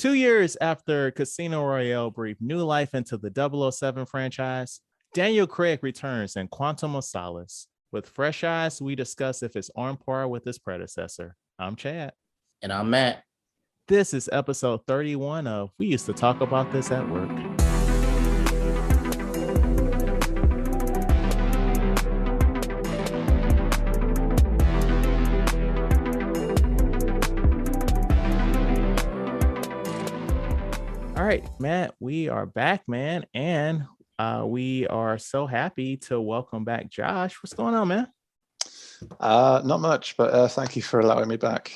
2 years after Casino Royale breathed new life into the 007 franchise, Daniel Craig returns in Quantum of Solace. With fresh eyes, we discuss if it's on par with its predecessor. I'm Chad. And I'm Matt. This is episode 31 of We Used to Talk About This at Work. All right, Matt, we are back, man. And we are so happy to welcome back Josh. What's going on, man? Not much, but thank you for allowing me back.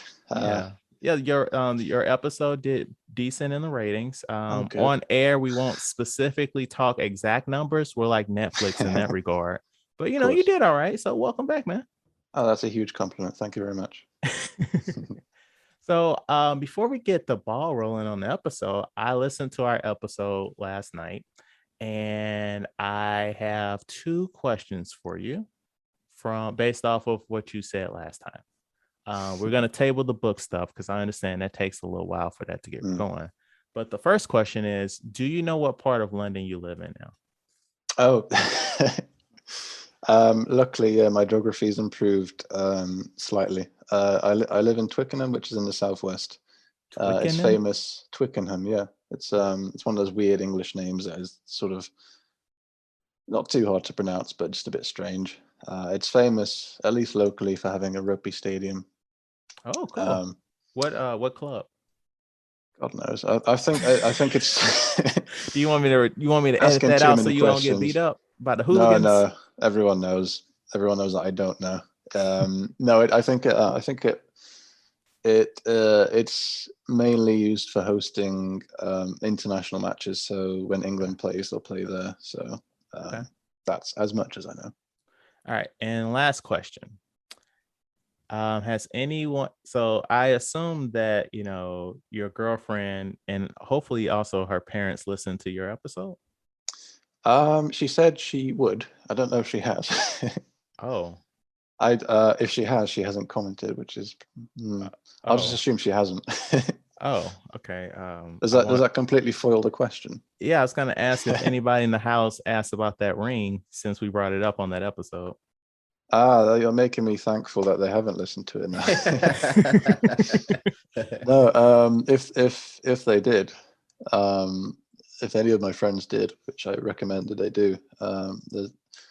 Your episode did decent in the ratings. On air, we won't specifically talk exact numbers. We're like Netflix in that regard. But you did all right. So welcome back, man. Oh, that's a huge compliment. Thank you very much. So before we get the ball rolling on the episode, I listened to our episode last night, and I have two questions for you based off of what you said last time. We're going to table the book stuff because I understand that takes a little while for that to get going. But the first question is, do you know what part of London you live in now? Oh, luckily, my geography's improved slightly. I live in Twickenham, which is in the southwest. It's famous. Twickenham, yeah. It's one of those weird English names that is sort of not too hard to pronounce, but just a bit strange. It's famous, at least locally, for having a rugby stadium. Oh, cool. What club? God knows. I think it's. Do you want me to edit that out so you don't get beat up by the hooligans? No. Everyone knows. Everyone knows that I don't know. No, I think it's mainly used for hosting international matches. So when England plays, they'll play there. So that's as much as I know. All right, and last question. Has anyone? So I assume that your girlfriend and hopefully also her parents listen to your episode. She said she would. I don't know if she has. Oh. If she has, she hasn't commented, which is. I'll just assume she hasn't. Oh, okay. Does that completely foil the question? Yeah, I was gonna ask if anybody in the house asked about that ring since we brought it up on that episode. You're making me thankful that they haven't listened to it now. No, if they did, if any of my friends did, which I recommend that they do,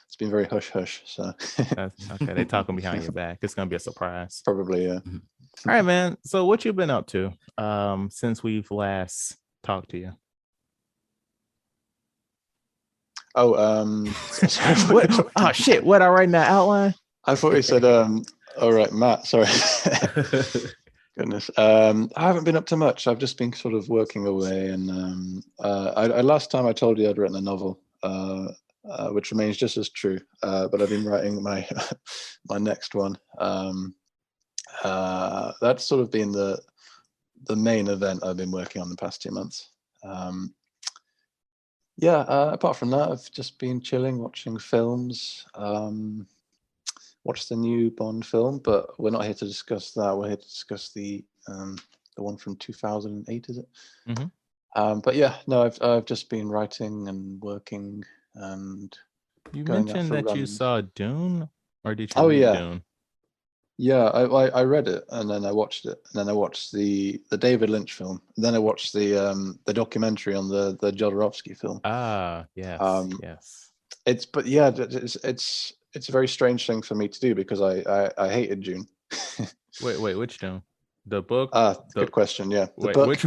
it's been very hush hush. So okay, they talking behind your back. It's gonna be a surprise. Probably, yeah. All right, man. So what you been up to since we've last talked to you? Sorry, oh shit! What I write in that outline? I thought you said, all right, Matt. Sorry. Goodness. I haven't been up to much. I've just been sort of working away, and last time I told you I'd written a novel, which remains just as true. But I've been writing my next one. That's sort of been the main event I've been working on the past 2 months. Apart from that, I've just been chilling, watching films. Watched the new Bond film, but we're not here to discuss that. We're here to discuss the one from 2008, is it? Mm-hmm. But yeah, no, I've just been writing and working and. You mentioned that runs. You saw Dune, or did you read Dune? Yeah, I read it and then I watched it, and then I watched the David Lynch film, and then I watched the documentary on the Jodorowsky film. Yes, yes. It's a very strange thing for me to do because I hated Dune. Wait, which Dune? The book? Good question. Yeah, the wait, book. Which...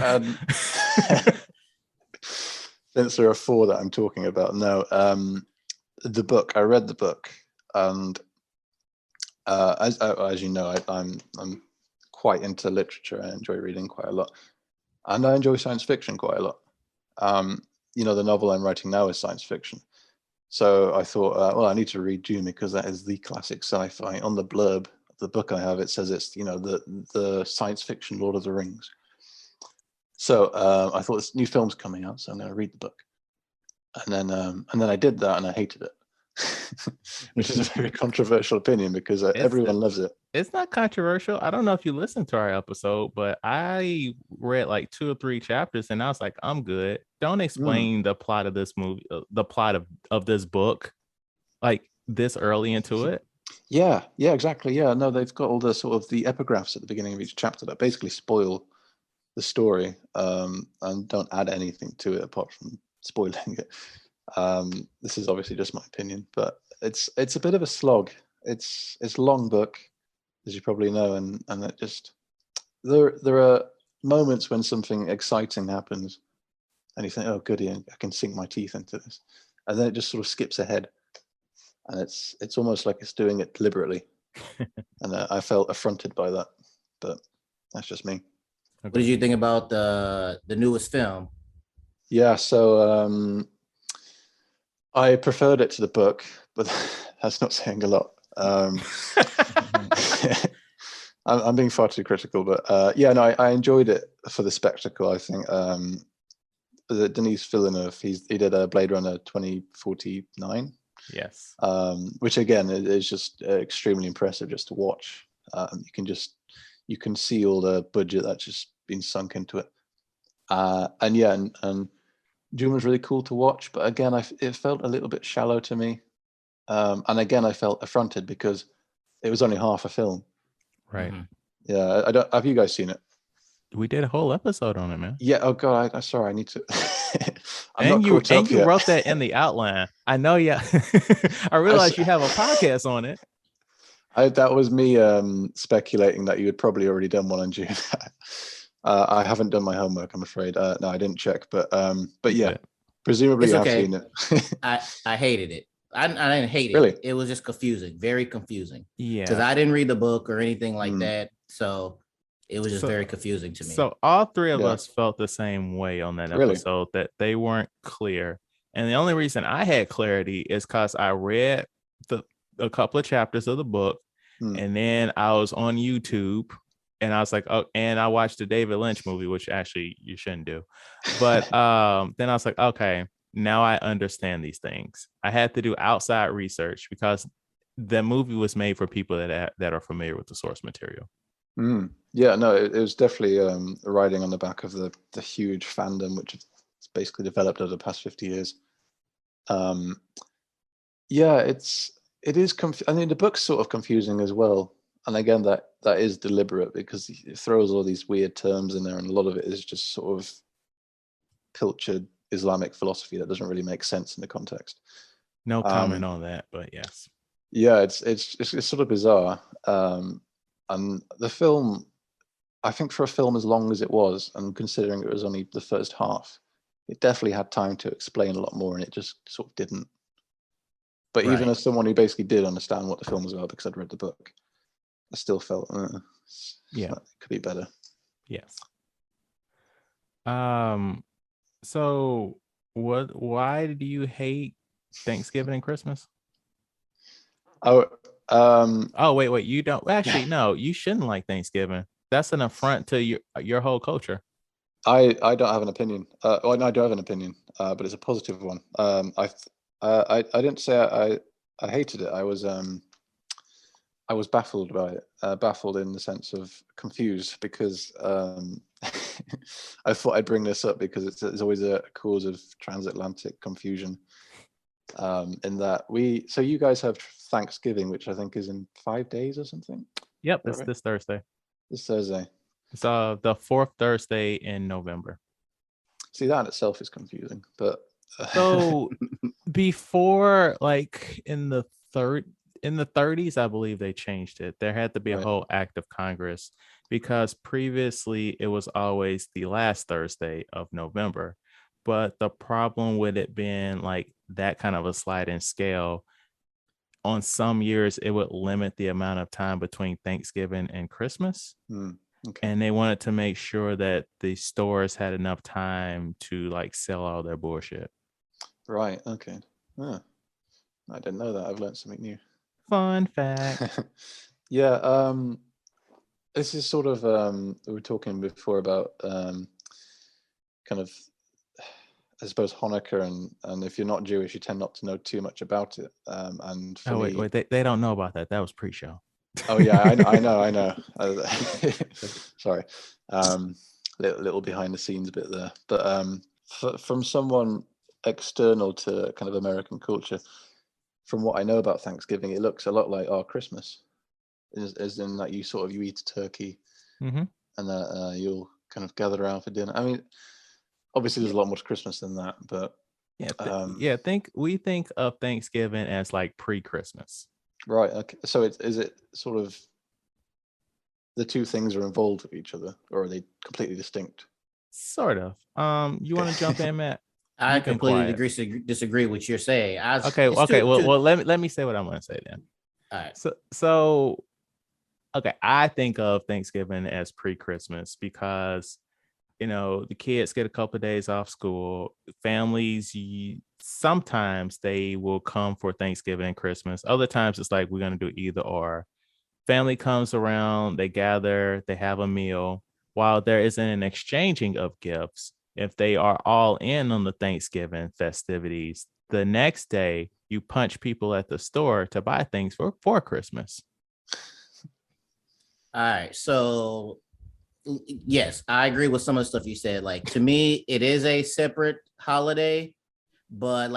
Since there are 4 that I'm talking about, no. The book. I read the book, and as you know, I'm quite into literature. I enjoy reading quite a lot, and I enjoy science fiction quite a lot. The novel I'm writing now is science fiction. So I thought, I need to read Dune because that is the classic sci-fi. On the blurb of the book I have, it says it's the science fiction Lord of the Rings. So I thought this new film's coming out, so I'm going to read the book. And then I did that, and I hated it. which is a very controversial opinion because everyone loves it. It's not controversial. I don't know if you listened to our episode, but I read like 2 or 3 chapters and I was like, I'm good. Don't explain the plot of this movie, the plot of this book, like this early into it. Yeah, exactly. Yeah, no, they've got all the sort of the epigraphs at the beginning of each chapter that basically spoil the story, and don't add anything to it apart from spoiling it. This is obviously just my opinion, but it's a bit of a slog. It's a long book, as you probably know, and it just there are moments when something exciting happens, and you think, oh goody, I can sink my teeth into this, and then it just sort of skips ahead, and it's almost like it's doing it deliberately, and I felt affronted by that, but that's just me. What did you think about the newest film? Yeah, so I preferred it to the book, but that's not saying a lot. I'm being far too critical, but yeah, no, I enjoyed it for the spectacle. I think Denis Villeneuve, he did a Blade Runner 2049. Yes. Which again is just extremely impressive just to watch. You can see all the budget that's just been sunk into it. And yeah, and Dune was really cool to watch, but again, it felt a little bit shallow to me. And again, I felt affronted because it was only half a film. Right. Yeah, I don't. Have you guys seen it? We did a whole episode on it, man. Yeah. Oh God, I'm sorry. I need to. You wrote that in the outline. I know. Yeah. I realized you have a podcast on it. That was me speculating that you had probably already done one on June. I haven't done my homework, I'm afraid. No, I didn't check, but yeah, presumably it's you okay. have seen it. I hated it. I didn't hate it. Really? It was just confusing, very confusing. Yeah. Because I didn't read the book or anything like that, so it was just very confusing to me. So all 3 of us felt the same way on that episode, that they weren't clear. And the only reason I had clarity is because I read a couple of chapters of the book, and then I was on YouTube, and I was like, oh, and I watched the David Lynch movie, which actually you shouldn't do. But then I was like, okay, now I understand these things. I had to do outside research because the movie was made for people that are familiar with the source material. Yeah, no, it was definitely riding on the back of the huge fandom, which has basically developed over the past 50 years. Yeah, it is. I mean, the book's sort of confusing as well, and again, that is deliberate because it throws all these weird terms in there, and a lot of it is just sort of pilchard Islamic philosophy that doesn't really make sense in the context. No comment on that, but yes. Yeah, it's sort of bizarre. And the film, I think for a film as long as it was, and considering it was only the first half, it definitely had time to explain a lot more, and it just sort of didn't. But even as someone who basically did understand what the film was about because I'd read the book, I still felt, it could be better. Yes. So why do you hate Thanksgiving and Christmas? Wait, you don't actually. No, you shouldn't like Thanksgiving. That's an affront to your whole culture. I don't have an opinion. No, I do have an opinion, but it's a positive one. I didn't say I hated it. I was baffled by it. Baffled in the sense of confused because I thought I'd bring this up because it's always a cause of transatlantic confusion. In that so you guys have Thanksgiving, which I think is in 5 days or something. Yep, it's this Thursday. This Thursday. It's the 4th Thursday in November. See, that in itself is confusing, but so before, like in the 30s, I believe they changed it. There had to be a whole act of Congress because previously it was always the last Thursday of November. But the problem with it being like that kind of a sliding scale, on some years it would limit the amount of time between Thanksgiving and Christmas. Okay. And they wanted to make sure that the stores had enough time to like sell all their bullshit. Right. Okay. I didn't know that. I've learned something new. Fun fact. Yeah. This is sort of we were talking before about kind of I suppose Hanukkah, and if you're not Jewish, you tend not to know too much about it. And for Oh, me, wait, they don't know about that. That was pre-show. oh yeah, I know. Sorry, little behind the scenes bit there. But from someone external to kind of American culture, from what I know about Thanksgiving, it looks a lot like our Christmas, as in that you eat a turkey, Mm-hmm. and you'll kind of gather around for dinner. I mean, obviously there's a lot more to Christmas than that, but Yeah, we think of Thanksgiving as like pre-Christmas. right. Okay. So is it sort of the two things are involved with each other, or are they completely distinct? Sort of. You want to jump in, Matt? I You've been completely quiet. disagree with what you're saying. Okay. It's Well, let me say what I'm going to say then. all right. So okay, I think of Thanksgiving as pre-Christmas because the kids get a couple of days off school. Families, sometimes they will come for Thanksgiving and Christmas. Other times it's like we're going to do either or. Family comes around, they gather, they have a meal. While there isn't an exchanging of gifts, if they are all in on the Thanksgiving festivities, the next day you punch people at the store to buy things for Christmas. All right. So yes, I agree with some of the stuff you said. Like, to me, it is a separate holiday, but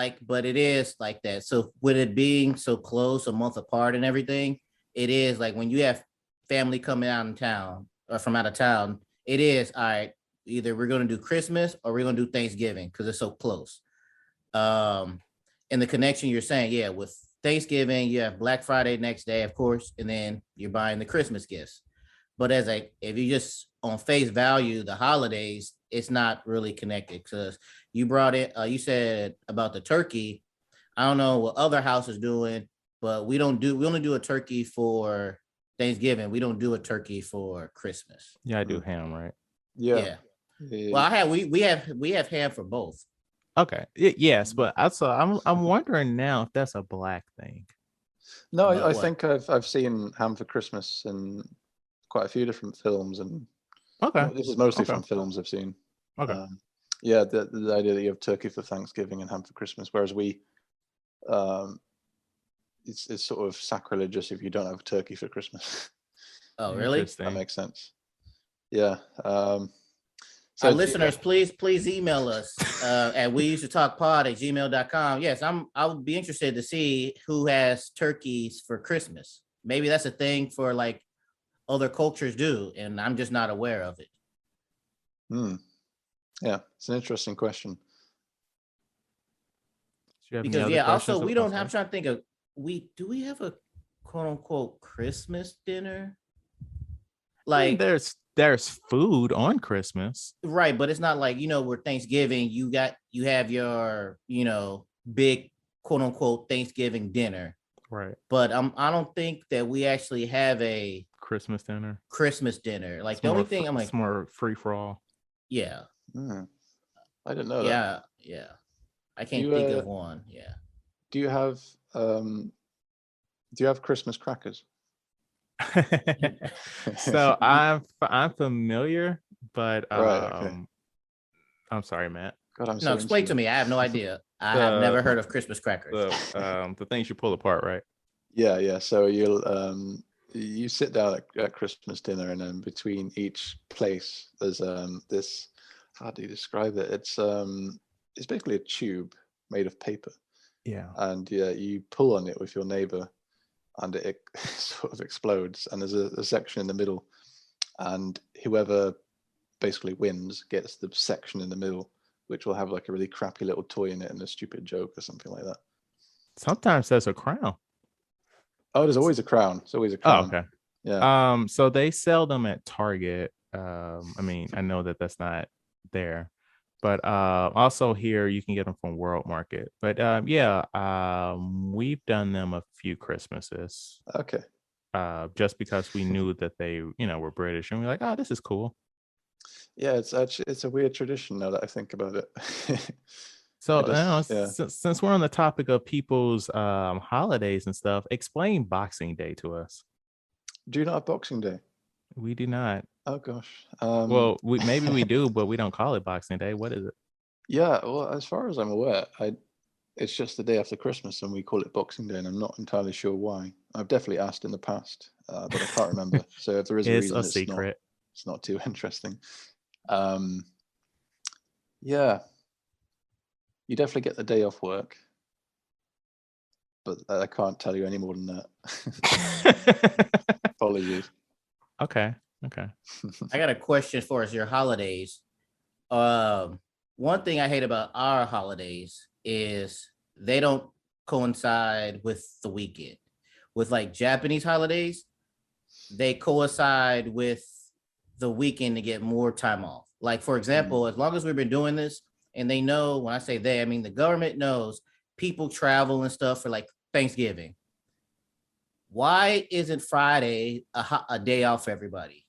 it is like that. So with it being so close, a month apart and everything, it is like when you have family coming out of town or from out of town, it is all right. Either we're going to do Christmas or we're going to do Thanksgiving because it's so close. Um, and the connection you're saying, yeah, with Thanksgiving, you have Black Friday next day, of course, and then you're buying the Christmas gifts. But if you just on face value the holidays, it's not really connected because you brought it. You said about the turkey. I don't know what other houses doing, but we only do a turkey for Thanksgiving. We don't do a turkey for Christmas. Yeah, I do ham, right? Yeah. Well, we have ham for both. Okay. Yes, but I'm wondering now if that's a black thing. No, About I what? think I've seen Ham for Christmas in quite a few different films, and Okay. this is mostly Okay. from films I've seen. Okay. Yeah, the idea that you have turkey for Thanksgiving and ham for Christmas, whereas um, it's sort of sacrilegious if you don't have turkey for Christmas. Oh, really? That Interesting. makes sense. Yeah. Our listeners, please email us at weusetotalkpod@gmail.com. Yes, I would be interested to see who has turkeys for Christmas. Maybe that's a thing for like other cultures do, and I'm just not aware of it. Yeah, it's an interesting question. Because also we don't have. I'm trying to think of we have a quote unquote Christmas dinner. Like, I mean, there's food on Christmas, right? But it's not like where Thanksgiving you have your big quote unquote Thanksgiving dinner, right? But I don't think that we actually have a Christmas dinner. Like It's the only thing I'm like, it's more free for all. yeah, I didn't know that. Yeah. I can't think of one. Yeah. Do you have Christmas crackers? So I'm familiar, but Right, okay. I'm sorry, Matt. God, I'm No, so explain to me. I have no idea. I have never heard of Christmas crackers. The things you pull apart, right? Yeah. So you sit down at Christmas dinner, and then between each place there's this, how do you describe it? It's basically a tube made of paper. Yeah. And you pull on it with your neighbor, and it sort of explodes. And there's a section in the middle, and whoever basically wins gets the section in the middle, which will have like a really crappy little toy in it and a stupid joke or something like that. Sometimes there's a crown. Oh, there's always a crown. It's always a crown. Oh, okay. Yeah. So they sell them at Target. I mean, I know that that's not there, but also here you can get them from World Market. But we've done them a few Christmases. Okay. Just because we knew that they, were British, and we're like, oh, this is cool. Yeah, it's a weird tradition now that I think about it. So since we're on the topic of people's holidays and stuff, explain Boxing Day to us. Do you not have Boxing Day? We do not. Oh gosh. Well, maybe we do, but we don't call it Boxing Day. What is it? Yeah, well, as far as I'm aware, it's just the day after Christmas and we call it Boxing Day, and I'm not entirely sure why. I've definitely asked in the past, but I can't remember. So if there is a It's reason, a secret. it's not too interesting. Um, yeah, you definitely get the day off work, but I can't tell you any more than that. Apologies. Okay. I got a question for us, your holidays. One thing I hate about our holidays is they don't coincide with the weekend. With like Japanese holidays, they coincide with the weekend to get more time off. Like, for example, as long as we've been doing this, and they know, when I say they, I mean the government knows people travel and stuff for like Thanksgiving. Why isn't Friday a day off for everybody?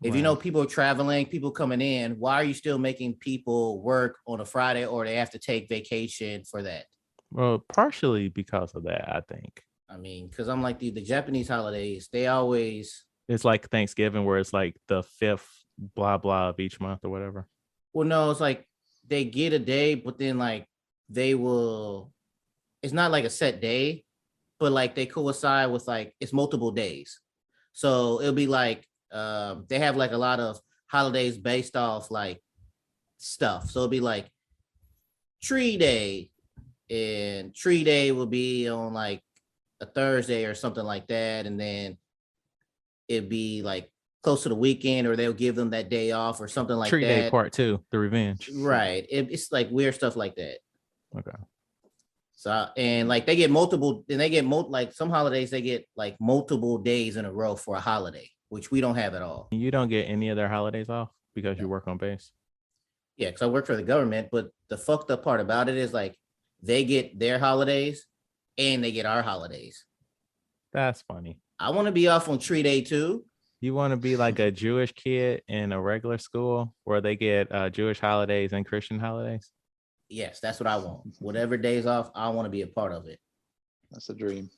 If you know people are traveling, people coming in, why are you still making people work on a Friday, or they have to take vacation for that? Well, partially because of that, I think. I mean, because I'm like the Japanese holidays, they always, It's like Thanksgiving where it's like the 5th blah blah of each month or whatever. well, no, it's like they get a day, but then like they will, it's not like a set day, but like they coincide with like it's multiple days. So it'll be like they have like a lot of holidays based off like stuff. So it'll be like tree day, and tree day will be on like a Thursday or something like that, and then it'd be like close to the weekend, or they'll give them that day off or something like Tree Day that. Part 2, The Revenge. Right. It's like weird stuff like that. Okay. So, and like they get multiple, and they get like some holidays they get like multiple days in a row for a holiday, which we don't have at all. You don't get any of their holidays off because you No. work on base. Yeah, because I work for the government, but the fucked up part about it is like they get their holidays and they get our holidays. That's funny. I want to be off on tree day too. You want to be like a Jewish kid in a regular school where they get Jewish holidays and Christian holidays? Yes, that's what I want. Whatever days off, I want to be a part of it. That's a dream.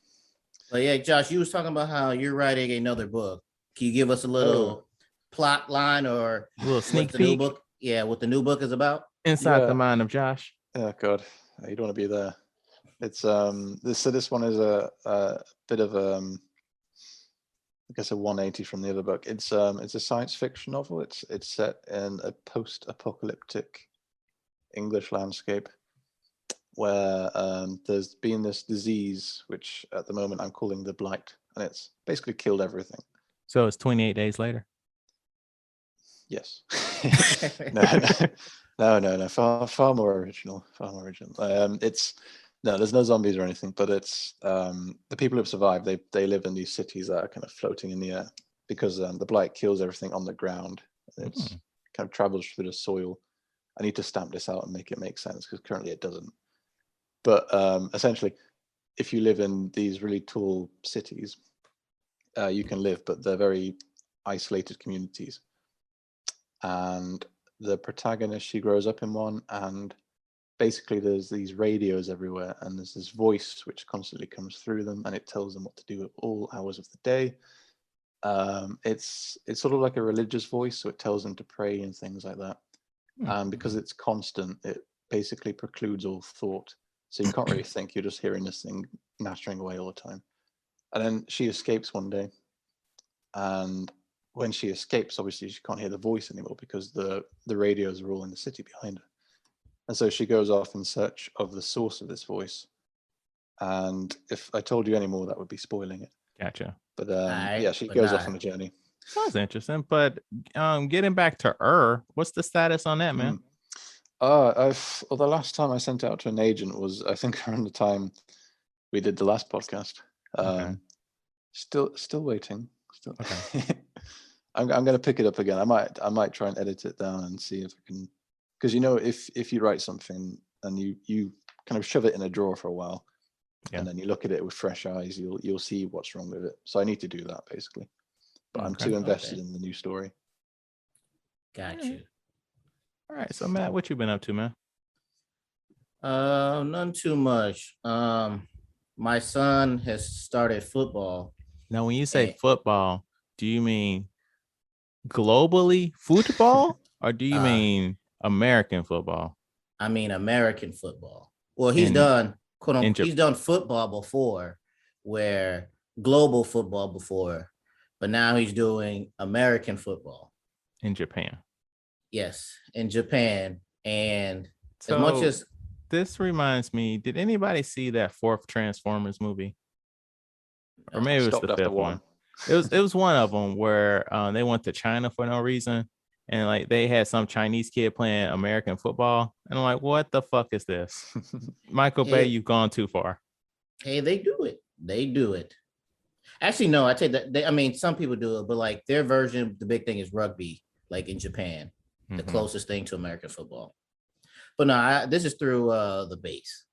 But yeah, Josh, you was talking about how you're writing another book. Can you give us a little plot line or A little sneak the new peek book? Yeah, what the new book is about? inside the Yeah. mind of Josh. Oh God, you don't want to be there. It's this one is a bit of I guess a 180 from the other book. It's a science fiction novel. It's set in a post-apocalyptic English landscape where there's been this disease, which at the moment I'm calling the Blight, and it's basically killed everything. So it's 28 days later. Yes. No. Far more original. It's no, there's no zombies or anything, but it's the people who've survived. They live in these cities that are kind of floating in the air because the blight kills everything on the ground. It's kind of travels through the soil. I need to stamp this out and make it make sense because currently it doesn't. But essentially, if you live in these really tall cities, you can live, but they're very isolated communities. And the protagonist, she grows up in one, and basically there's these radios everywhere, and there's this voice which constantly comes through them, and it tells them what to do at all hours of the day. It's sort of like a religious voice, so it tells them to pray and things like that. And because it's constant, it basically precludes all thought. So you can't really think, you're just hearing this thing nattering away all the time. And then she escapes one day, and when she escapes, obviously she can't hear the voice anymore because the radios are all in the city behind her. And so she goes off in search of the source of this voice. And if I told you any more, that would be spoiling it. Gotcha. But yeah, she goes off on a journey. Sounds interesting. But getting back to what's the status on that, man? The last time I sent it out to an agent was, I think, around the time we did the last podcast. Okay. Still waiting. Okay. I'm going to pick it up again. I might try and edit it down and see if I can, because if you write something and you kind of shove it in a drawer for a while, and then you look at it with fresh eyes, you'll see what's wrong with it. So I need to do that basically, but I'm too invested in the new story. Got you. All right. So Matt, what you been up to, man? None too much. My son has started football. Now, when you say football, do you mean globally football, or do you mean American football. I mean American football. Well, he's In- done in Jap- he's done football before, where global football before, but now he's doing American football. in Japan. Yes, in Japan. And So as much as this reminds me, did anybody see that fourth Transformers movie? Or No, maybe it was Stopped the after fifth one. one. It was one of them where they went to China for no reason, and like they had some Chinese kid playing American football, and I'm like, what the fuck is this? Michael Bay, Hey. you've gone too far. hey, they do it. They do it. Actually, no, I take that. I mean, some people do it, but like their version, the big thing is rugby, like in Japan, the Mhm. closest thing to American football. But no, this is through the base.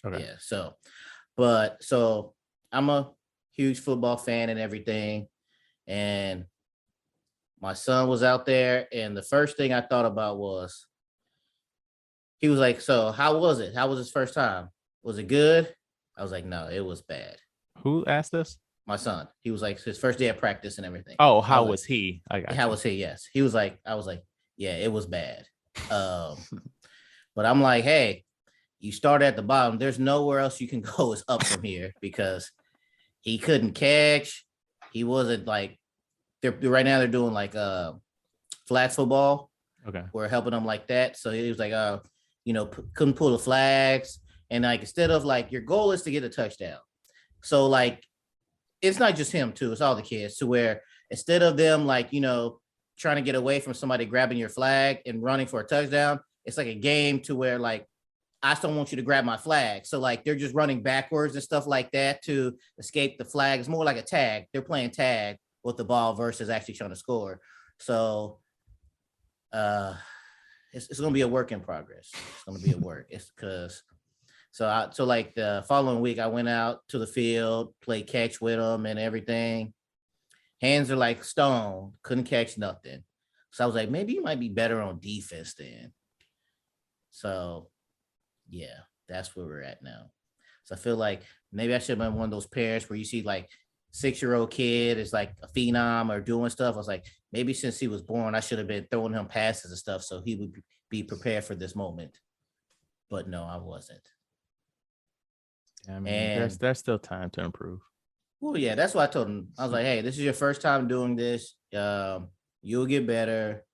Okay. Yeah. So I'm a huge football fan and everything. And my son was out there, and the first thing I thought about was he was like, "So how was it? How was his first time? Was it good?" I was like, "No, it was bad." Who asked this? My son, he was like his first day of practice and everything. Oh, I how was was he? I got How you. was he? Yes. He was like, I was like, yeah, it was bad. But I'm like, hey, you start at the bottom. There's nowhere else you can go is up from here, because he couldn't catch. He wasn't like right now they're doing like flag football. Okay. We're helping him like that. So he was like, couldn't pull the flags. And like instead of like your goal is to get a touchdown. So like it's not just him too, it's all the kids, to where instead of them like, trying to get away from somebody grabbing your flag and running for a touchdown, it's like a game to where like I just don't want you to grab my flag. So like they're just running backwards and stuff like that to escape the flag. It's more like a tag. They're playing tag with the ball versus actually trying to score. So it's gonna be a work in progress. It's gonna be a work. It's because so like the following week, I went out to the field, played catch with him and everything. Hands are like stone, couldn't catch nothing. So I was like, maybe you might be better on defense then. So yeah, that's where we're at now. So I feel like maybe I should have been one of those parents where you see like 6-year-old kid is like a phenom or doing stuff. I was like, maybe since he was born, I should have been throwing him passes and stuff so he would be prepared for this moment. But no, I wasn't. I mean, And there's still time to improve. well, yeah, that's what I told him. I was like, hey, this is your first time doing this. You'll get better,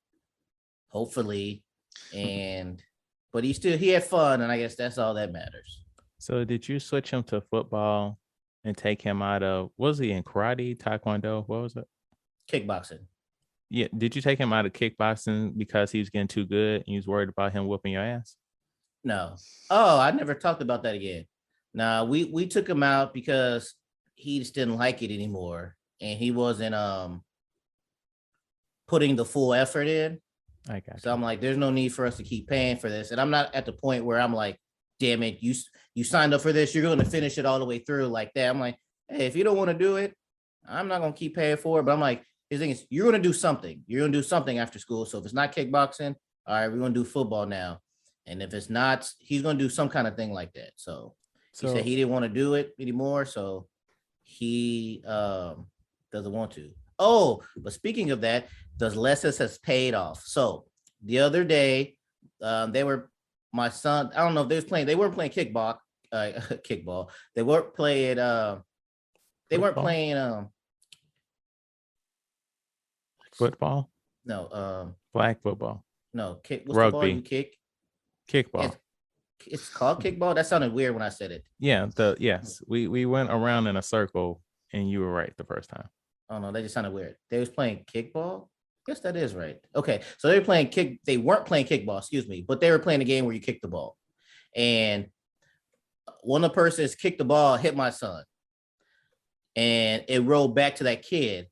hopefully. But he had fun, and I guess that's all that matters. So did you switch him to football and take him out of, was he in karate, taekwondo? What was it? Kickboxing. Yeah. Did you take him out of kickboxing because he was getting too good and you was worried about him whooping your ass? No. Oh, I never talked about that again. Nah, we took him out because he just didn't like it anymore, and he wasn't putting the full effort in. I got So you. I'm like, there's no need for us to keep paying for this. And I'm not at the point where I'm like, damn it, you signed up for this, you're going to finish it all the way through like that. I'm like, hey, if you don't want to do it, I'm not going to keep paying for it. But I'm like, his thing is, you're going to do something. You're going to do something after school. So if it's not kickboxing, all right, we're going to do football now. And if it's not, he's going to do some kind of thing like that. So he said he didn't want to do it anymore. So he doesn't want to. Oh, but speaking of that, the lessons has paid off. So the other day, my son, I don't know if they weren't playing kickball. They weren't playing football. No, Flag football. no, kick. What's Rugby. the ball you kick? Kickball. It's called kickball. That sounded weird when I said it. Yeah, yes. We went around in a circle and you were right the first time. Oh no, that just sounded weird. They was playing kickball. Guess that is right. Okay, so they weren't playing kickball, excuse me, but they were playing a game where you kick the ball. And one of the persons kicked the ball, hit my son, and it rolled back to that kid.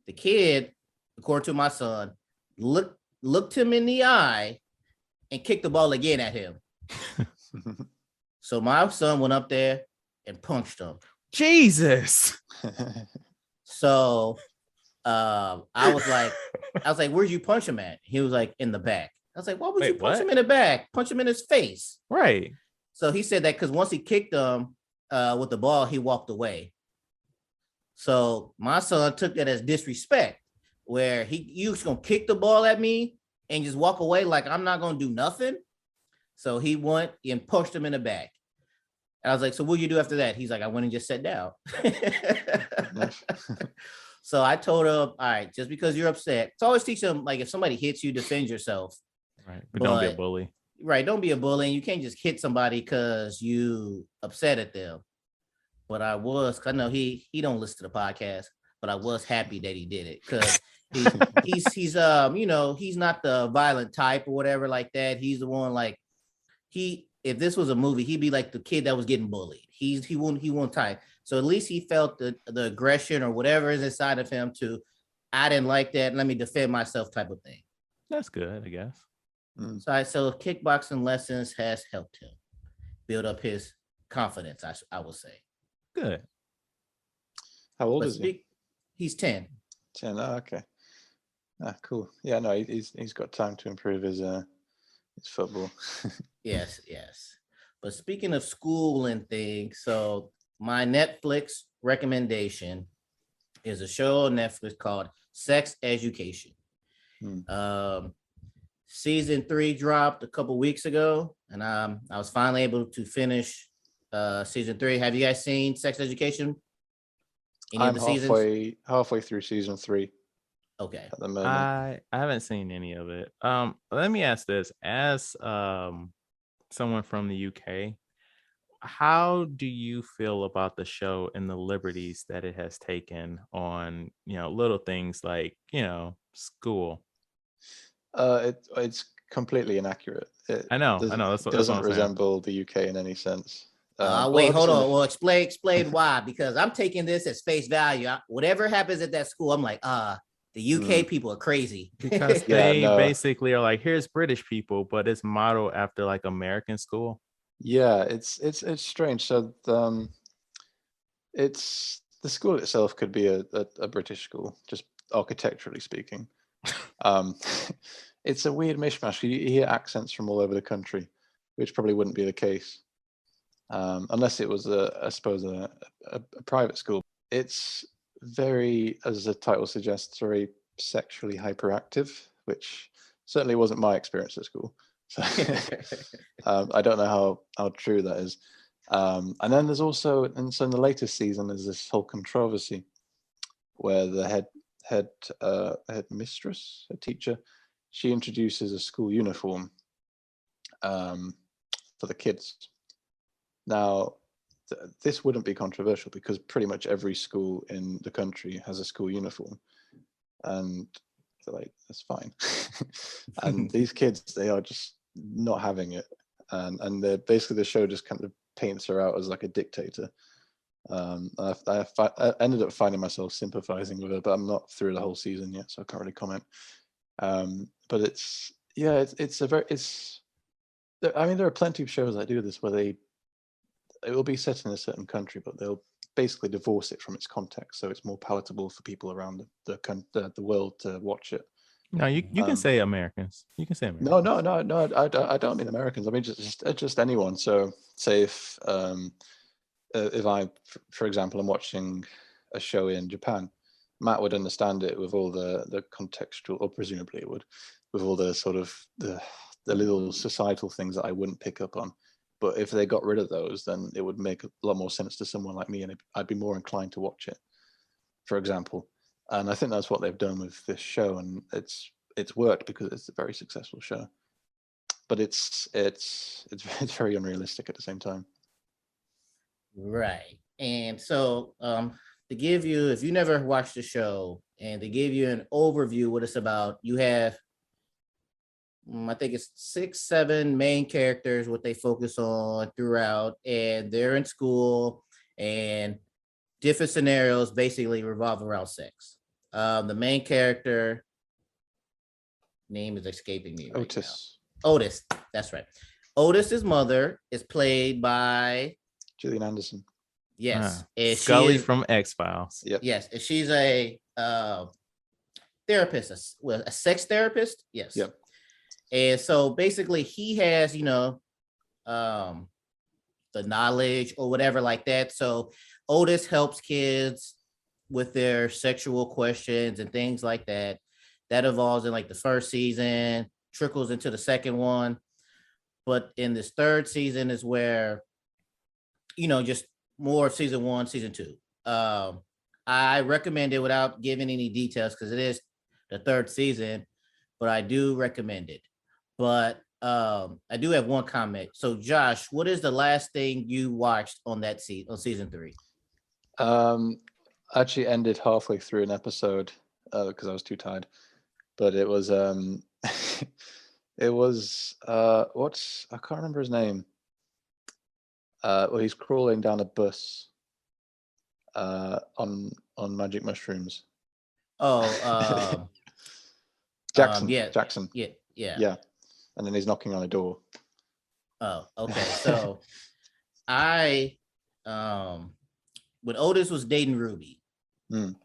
The kid, according to my son, looked him in the eye and kicked the ball again at him. So my son went up there and punched him. Jesus. So I was like, where'd you punch him at? He was like, in the back. I was like, why would you punch him in the back? Punch him in his face. Right. So he said that because once he kicked him with the ball, he walked away. So my son took that as disrespect, where you was gonna kick the ball at me and just walk away like I'm not gonna do nothing. So he went and pushed him in the back. And I was like, so what do you do after that? He's like, I went and just sat down. So I told him, all right, just because you're upset, so always teach them, like, if somebody hits you, defend yourself. Right. But don't be a bully. Right. Don't be a bully. And you can't just hit somebody because you upset at them. But I was, cause I know he don't listen to the podcast, but I was happy that he did it because he's he's not the violent type or whatever like that. He's the one like if this was a movie, he'd be like the kid that was getting bullied. He won't type. So at least he felt the aggression or whatever is inside of him to, I didn't like that. Let me defend myself type of thing. That's good, I guess. So kickboxing lessons has helped him build up his confidence, I would say. Good. How old is he? He's 10. 10. Oh, okay. Cool. Yeah, no, he's got time to improve his football. Yes. But speaking of school and things, so my Netflix recommendation is a show on Netflix called Sex Education. Season 3 dropped a couple weeks ago, and I was finally able to finish season 3. Have you guys seen Sex Education? I'm halfway through season 3. Okay. At the moment. I haven't seen any of it. Let me ask this: as someone from the UK, how do you feel about the show and the liberties that it has taken on, little things like, school? It's completely inaccurate. I know. That's what doesn't I'm saying. resemble the UK in any sense. Wait, hold on. Well, explain why, because I'm taking this as face value. Whatever happens at that school, I'm like, the UK people are crazy. Because they basically are like, here's British people, but it's modeled after like American school. Yeah, it's strange. So it's the school itself could be a British school, just architecturally speaking. It's a weird mishmash. You hear accents from all over the country, which probably wouldn't be the case unless it was I suppose a private school. It's very, as the title suggests, very sexually hyperactive, which certainly wasn't my experience at school. So I don't know how true that is. And then there's also, and so in the latest season, there's this whole controversy where the head mistress, a teacher, she introduces a school uniform for the kids. Now, this wouldn't be controversial because pretty much every school in the country has a school uniform, and they're like, that's fine. And these kids, they are just not having it, and they're basically, the show just kind of paints her out as like a dictator. I ended up finding myself sympathizing with her, but I'm not through the whole season yet, so I can't really comment. But I mean, there are plenty of shows that do this where it will be set in a certain country, but they'll basically divorce it from its context, so it's more palatable for people around the world to watch it. No, you can say Americans. You can say Americans. No. I don't mean Americans. I mean just anyone. So say if I, for example, am watching a show in Japan, Matt would understand it with all the contextual, or presumably it would, with all the sort of the little societal things that I wouldn't pick up on. But if they got rid of those, then it would make a lot more sense to someone like me, and I'd be more inclined to watch it, for example. And I think that's what they've done with this show, and it's worked because it's a very successful show. But it's very unrealistic at the same time. Right. And so to give you, if you never watched the show, and to give you an overview what it's about, you have I think it's 6-7 main characters, what they focus on throughout, and they're in school, and different scenarios basically revolve around sex. The main character name is escaping me right Otis. now. Otis, that's right. Otis's mother is played by Gillian Anderson. Yes. Scully from X-Files. Yep. Yes. And she's a therapist, a sex therapist. Yes. Yep. And so basically he has, the knowledge or whatever like that. So Otis helps kids with their sexual questions and things like that. That evolves in like the first season. trickles into the second one. But in this third season is where, just more of season 1, season 2. I recommend it without giving any details because it is the third season, but I do recommend it. But I do have one comment. So, Josh, what is the last thing you watched on that on season 3? I actually ended halfway through an episode because I was too tired. But it was it was what's I can't remember his name. Well, he's crawling down a bus on magic mushrooms. Oh, Jackson. yeah, Jackson. yeah. And then he's knocking on a door. Oh, okay. So I when Otis was dating Ruby, and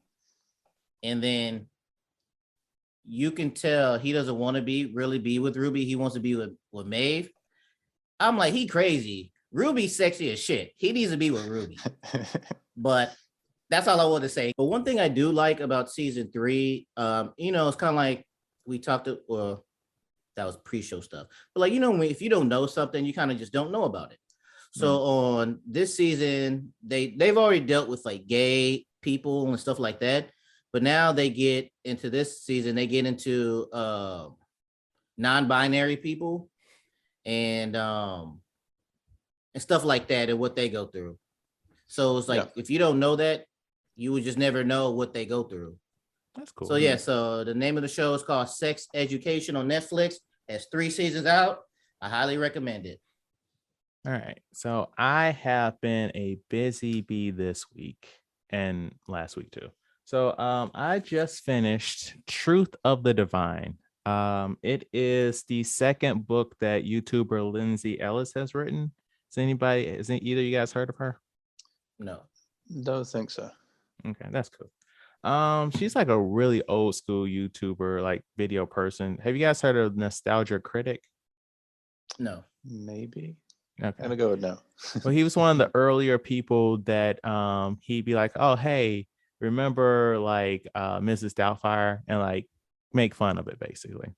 then you can tell he doesn't want to really be with Ruby. He wants to be with Maeve. I'm like, he crazy. Ruby's sexy as shit. He needs to be with Ruby. But that's all I want to say. But one thing I do like about season 3, it's kind of like we talked to, well, that was pre-show stuff. But like, if you don't know something, you kind of just don't know about it. So on this season, they've already dealt with like gay people and stuff like that. But now they get into this season, they get into non-binary people and stuff like that and what they go through. So it's like, if you don't know that, you would just never know what they go through. That's cool. So yeah, so the name of the show is called Sex Education on Netflix. Has 3 seasons out. I highly recommend it. All right. So I have been a busy bee this week and last week too. So I just finished Truth of the Divine. It is the second book that YouTuber Lindsey Ellis has written. Isn't either of you guys heard of her? No. Don't think so. Okay, that's cool. She's like a really old school YouTuber, like video person. Have you guys heard of Nostalgia Critic? No. Maybe. Okay. I'm gonna go with no. Well, he was one of the earlier people that he'd be like, oh, hey, remember like Mrs. Doubtfire, and like make fun of it basically.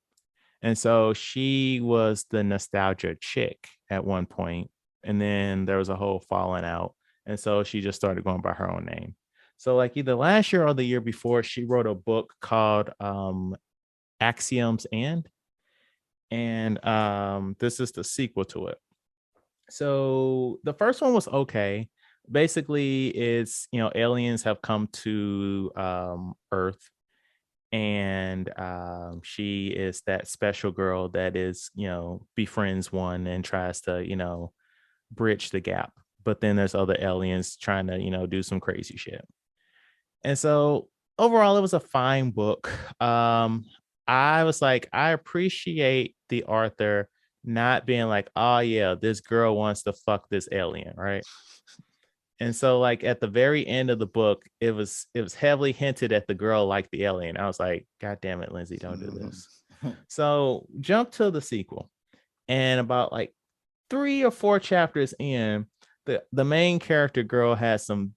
And so she was the nostalgia chick at one point, and then there was a whole falling out, and so she just started going by her own name. So like either last year or the year before, she wrote a book called Axioms and this is the sequel to it. So the first one was okay. Basically, it's aliens have come to Earth, and she is that special girl that is befriends one and tries to bridge the gap. But then there's other aliens trying to do some crazy shit. And so overall, it was a fine book. I was like, I appreciate the author not being like, oh yeah, this girl wants to fuck this alien, right? And so like at the very end of the book, it was heavily hinted at the girl like the alien. I was like, God damn it, Lindsay, don't do this. So jump to the sequel. And about like 3 or 4 chapters in, the main character girl has some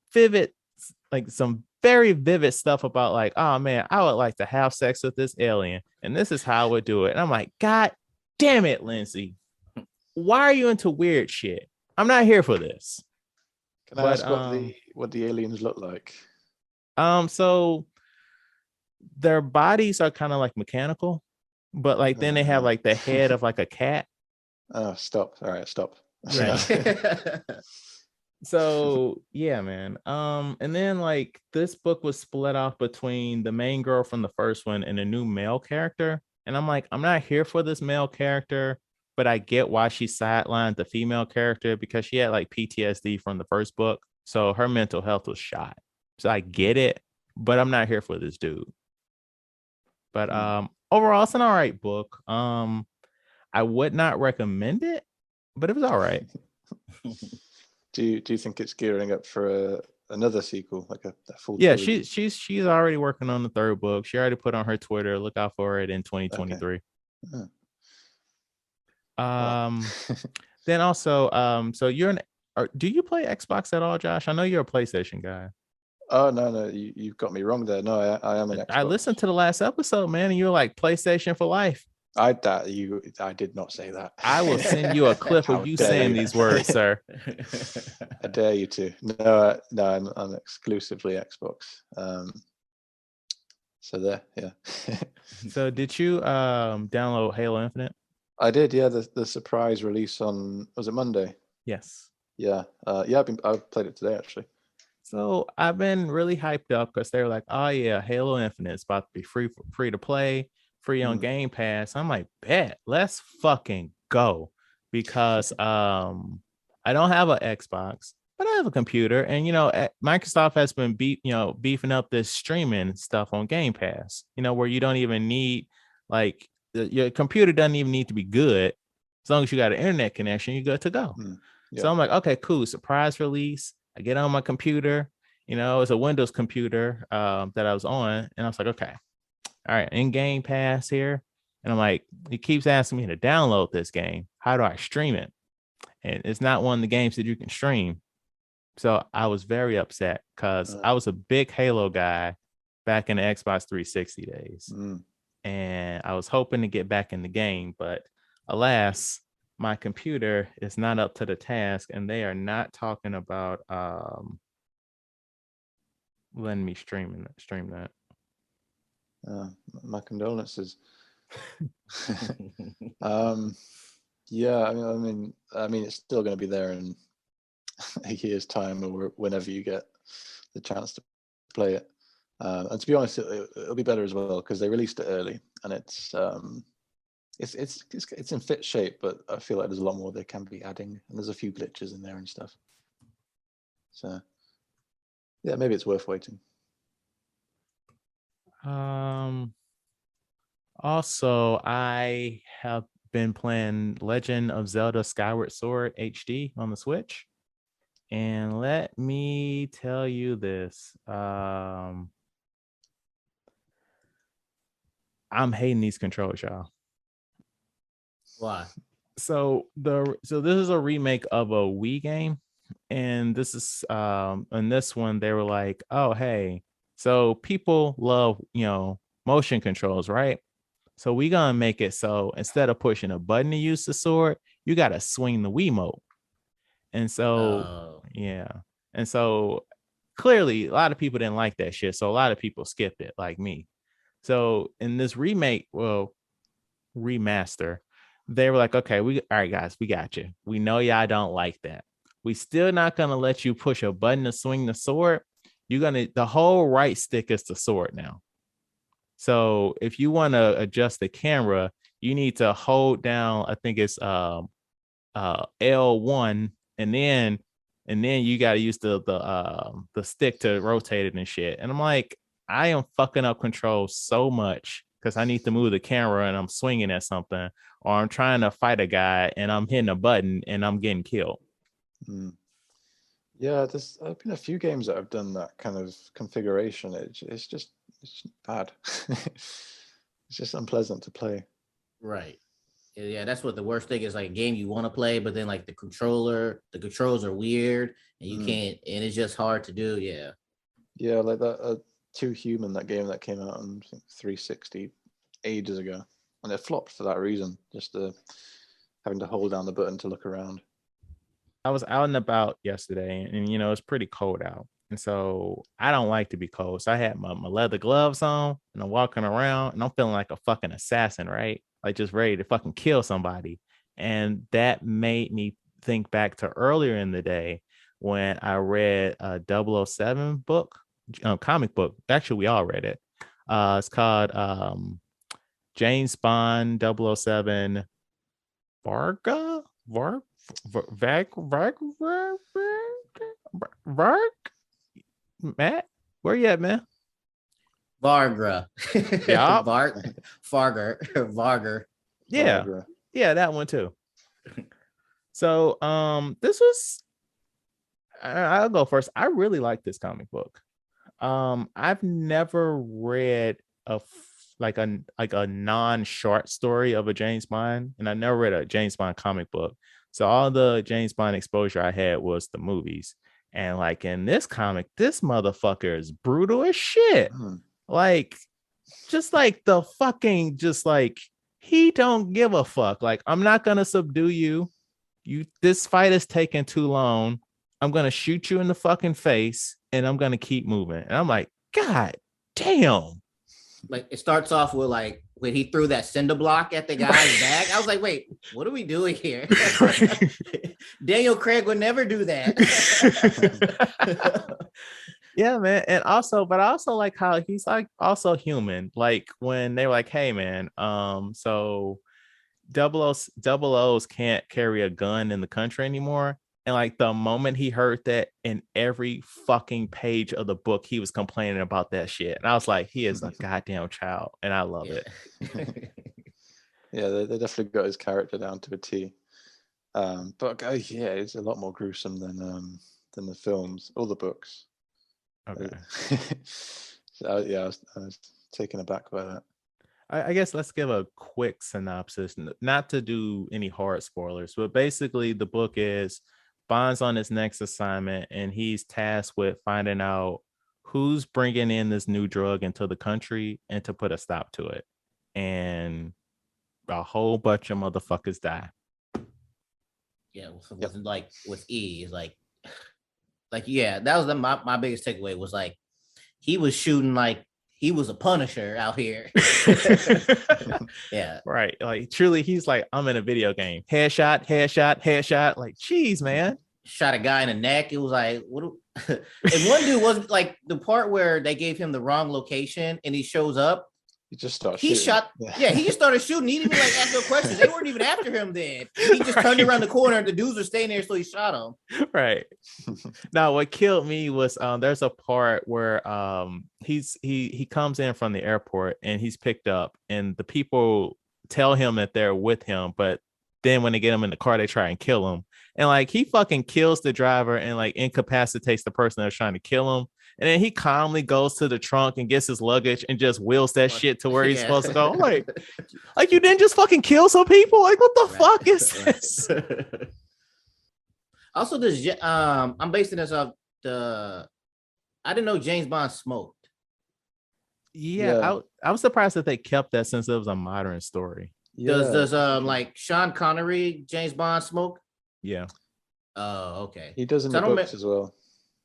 very vivid stuff about like, oh man, I would like to have sex with this alien, and this is how I would do it. And I'm like, God damn it, Lindsay, why are you into weird shit? I'm not here for this. Can I ask what the aliens look like? So their bodies are kind of like mechanical, but like then they have like the head of like a cat. Oh, stop. All right, stop. Right. So yeah, man. And then like this book was split off between the main girl from the first one and a new male character. And I'm like, I'm not here for this male character, but I get why she sidelined the female character because she had like PTSD from the first book. So her mental health was shot. So I get it, but I'm not here for this dude. But overall, it's an all right book. I would not recommend it, but it was all right. Do you think it's gearing up for another sequel, like a full? Yeah, trilogy? she's already working on the 3rd book. She already put on her Twitter, look out for it in 2023. Okay. Then also, so do you play Xbox at all, Josh? I know you're a PlayStation guy. Oh no, you've got me wrong there. No, I am an Xbox. I listened to the last episode, man, and you were like PlayStation for life. I did not say that. I will send you a clip How of you dare saying you. these words, sir. I dare you to. No, I'm exclusively Xbox. So there, yeah. So did you download Halo Infinite? I did, yeah. The surprise release on, was it Monday? Yes. Yeah, yeah. I've played it today actually. So I've been really hyped up because they were like, "Oh yeah, Halo Infinite is about to be free to play, free on Game Pass." I'm like, "Bet, let's fucking go," because I don't have an Xbox, but I have a computer, and Microsoft has been beefing up this streaming stuff on Game Pass. Where you don't even need like your computer doesn't even need to be good, as long as you got an internet connection, you're good to go. Yeah. So I'm like, okay, cool, surprise release. I get on my computer, it's a Windows computer that I was on, and I was like, okay, all right, in Game Pass here. And I'm like, it keeps asking me to download this game. How do I stream it? And it's not one of the games that you can stream. So I was very upset because I was a big Halo guy back in the Xbox 360 days. And I was hoping to get back in the game, but alas, my computer is not up to the task, and they are not talking about letting me stream that. My condolences. Yeah, I mean, it's still going to be there in a year's time or whenever you get the chance to play it. And to be honest, it'll be better as well because they released it early, and it's in fit shape, but I feel like there's a lot more they can be adding, and there's a few glitches in there and stuff. So yeah, maybe it's worth waiting. Also, I have been playing Legend of Zelda Skyward Sword HD on the Switch, and let me tell you this, I'm hating these controls, y'all. Why? So this is a remake of a Wii game, and this is in this one they were like, oh hey, so people love motion controls, right? So we gonna make it so instead of pushing a button to use the sword, you gotta swing the Wiimote. And so yeah, and so clearly a lot of people didn't like that shit, so a lot of people skipped it, like me. So in this remaster, they were like, okay, all right, guys, we got you. We know y'all don't like that. We still not gonna let you push a button to swing the sword. The whole right stick is the sword now. So if you want to adjust the camera, you need to hold down, I think it's L1, and then you got to use the stick to rotate it and shit. And I'm like, I am fucking up control so much because I need to move the camera and I'm swinging at something, or I'm trying to fight a guy and I'm hitting a button and I'm getting killed. Yeah, there's been a few games that have done that kind of configuration. It's just bad. It's just unpleasant to play. Right. Yeah, that's what the worst thing is. Like a game you want to play, but then like the controls are weird, and you can't, and it's just hard to do. Yeah. Yeah, like that Too Human, that game that came out on 360 ages ago, and it flopped for that reason. Just having to hold down the button to look around. I was out and about yesterday, and it's pretty cold out. And so I don't like to be cold. So I had my leather gloves on, and I'm walking around and I'm feeling like a fucking assassin, right? Like just ready to fucking kill somebody. And that made me think back to earlier in the day when I read a 007 book, comic book. Actually, we all read it. It's called James Bond 007 Vargr. Matt, where you at, man? Vargr. Yeah. Vargr. Yeah. Vargr. Yeah, that one too. So this was, I'll go first. I really like this comic book. I've never read a non-short story of a James Bond, and I never read a James Bond comic book. So all the James Bond exposure I had was the movies. And like in this comic, this motherfucker is brutal as shit. Like, just like the fucking, just like he don't give a fuck. Like, I'm not gonna subdue you. This fight is taking too long. I'm gonna shoot you in the fucking face and I'm gonna keep moving. And I'm like, God damn. Like it starts off with like when he threw that cinder block at the guy's back. I was like, wait, what are we doing here? Daniel Craig would never do that. Yeah, man. And also, but I also like how he's like also human. Like when they were like, hey man, so double O's can't carry a gun in the country anymore. And like the moment he heard that, in every fucking page of the book, he was complaining about that shit. And I was like, he is a goddamn child, and I love it. Yeah, they definitely got his character down to a T. But yeah, it's a lot more gruesome than the films or the books. Okay. So, yeah, I was taken aback by that. I guess let's give a quick synopsis, not to do any hard spoilers, but basically the book is Bond's on his next assignment and he's tasked with finding out who's bringing in this new drug into the country and to put a stop to it. And a whole bunch of motherfuckers die. Yeah, like with E, is like yeah, that was my biggest takeaway was like he was shooting like he was a Punisher out here. Yeah, right. Like truly, he's like, I'm in a video game. Headshot, headshot, headshot. Like, geez, man. Shot a guy in the neck. It was like, what? And one dude was like the part where they gave him the wrong location and he shows up. He just started. He shot. Yeah, he just started shooting. He didn't even like ask no questions. They weren't even after him then. He just turned around the corner and the dudes were staying there, so he shot him. Right. Now, what killed me was there's a part where he comes in from the airport and he's picked up, and the people tell him that they're with him, but then when they get him in the car, they try and kill him. And like he fucking kills the driver and like incapacitates the person that's trying to kill him. And then he calmly goes to the trunk and gets his luggage and just wheels that shit to where he's supposed to go. I'm like you didn't just fucking kill some people? Like, what the fuck is this? Also, this I'm basing this off I didn't know James Bond smoked. Yeah. I was surprised that they kept that since it was a modern story. Yeah. Does like Sean Connery, James Bond smoke? Yeah. Oh, okay. He does in the books as well.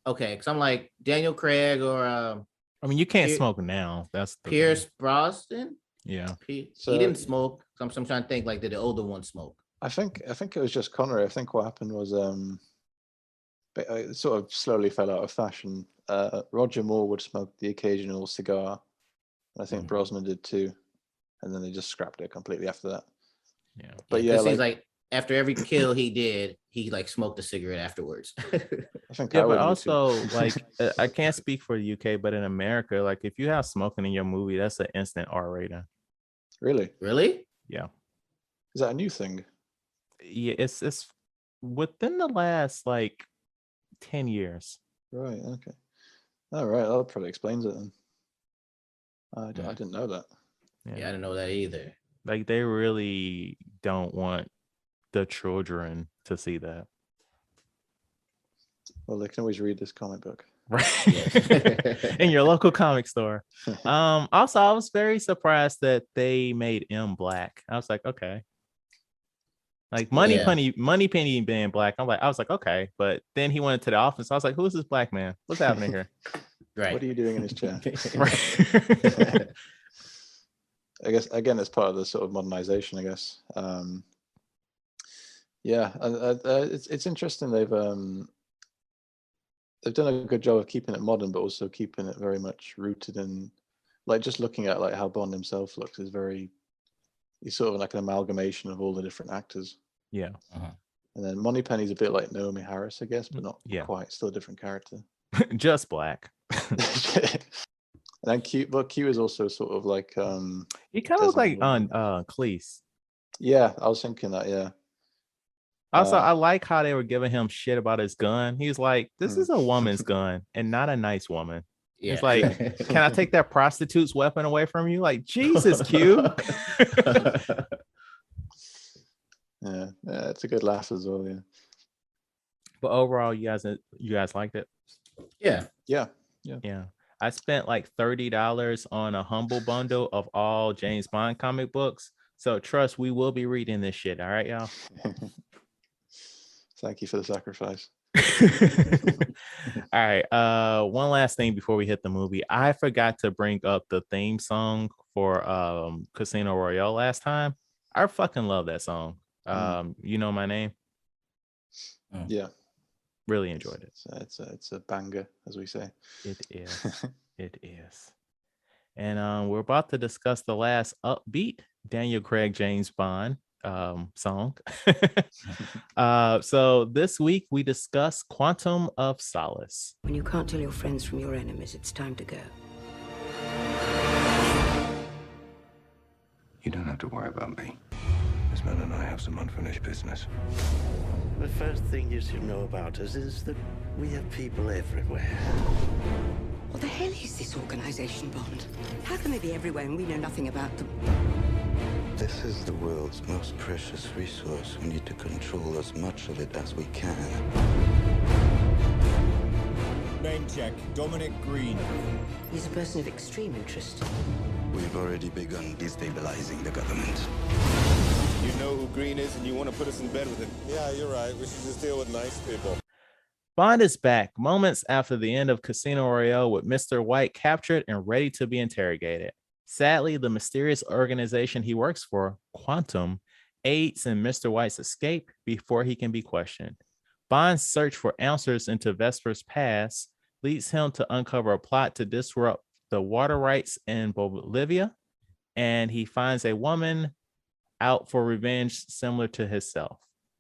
Okay, because I'm like Daniel Craig or I mean, you can't smoke now. That's Pierce Brosnan. Yeah, he didn't smoke. I'm trying to think like did the older one smoke? I think it was just Connery. I think what happened was it sort of slowly fell out of fashion. Roger Moore would smoke the occasional cigar. I think Brosnan did too, and then they just scrapped it completely after that. Yeah, but yeah, it seems like after every kill he did, he like smoked a cigarette afterwards. I think. Yeah, but also like I can't speak for the UK, but in America, like if you have smoking in your movie, that's an instant R rating. Really? Really? Yeah. Is that a new thing? Yeah, it's within the last like 10 years. Right. Okay. All right. That probably explains it then. I didn't know that. Yeah, I didn't know that either. Like they really don't want the children to see that. Well, they can always read this comic book. Right. In your local comic store. Also, I was very surprised that they made M black. I was like, okay. Like Moneypenny being black. I was like, okay. But then he went to the office. I was like, who is this black man? What's happening here? Right. What are you doing in his chair? Right. I guess again, it's part of the sort of modernization. I guess. Yeah, it's interesting. They've done a good job of keeping it modern, but also keeping it very much rooted in, like, just looking at like how Bond himself looks is he's sort of like an amalgamation of all the different actors. Yeah. And then Moneypenny's a bit like Naomi Harris, I guess, but not quite. Still a different character. Just black. And then Q is also sort of like he kind of looks like on Cleese. Yeah, I was thinking that. Yeah. Also, I like how they were giving him shit about his gun. He's like, this is a woman's gun and not a nice woman. Yeah. It's like, can I take that prostitute's weapon away from you? Like, Jesus, Q. Yeah, it's a good laugh as well. Yeah. But overall, you guys liked it? Yeah. I spent like $30 on a humble bundle of all James Bond comic books. So trust, we will be reading this shit. All right, y'all. Thank you for the sacrifice. All right. One last thing before we hit the movie. I forgot to bring up the theme song for Casino Royale last time. I fucking love that song. You Know My Name. Yeah. Really enjoyed it. It's a banger, as we say. It is. It is. And we're about to discuss the last upbeat Daniel Craig James Bond song. So this week we discuss Quantum of Solace. When you can't tell your friends from your enemies, it's time to go. You don't have to worry about me. This man and I have some unfinished business. The first thing you should know about us is that we have people everywhere. What the hell is this organization, Bond? How can they be everywhere and we know nothing about them? This is the world's most precious resource. We need to control as much of it as we can. Name check, Dominic Green. He's a person of extreme interest. We've already begun destabilizing the government. You know who Green is and you want to put us in bed with him. Yeah, you're right. We should just deal with nice people. Bond is back moments after the end of Casino Royale with Mr. White captured and ready to be interrogated. Sadly, the mysterious organization he works for, Quantum, aids in Mr. White's escape before he can be questioned. Bond's search for answers into Vesper's past leads him to uncover a plot to disrupt the water rights in Bolivia, and he finds a woman out for revenge similar to himself.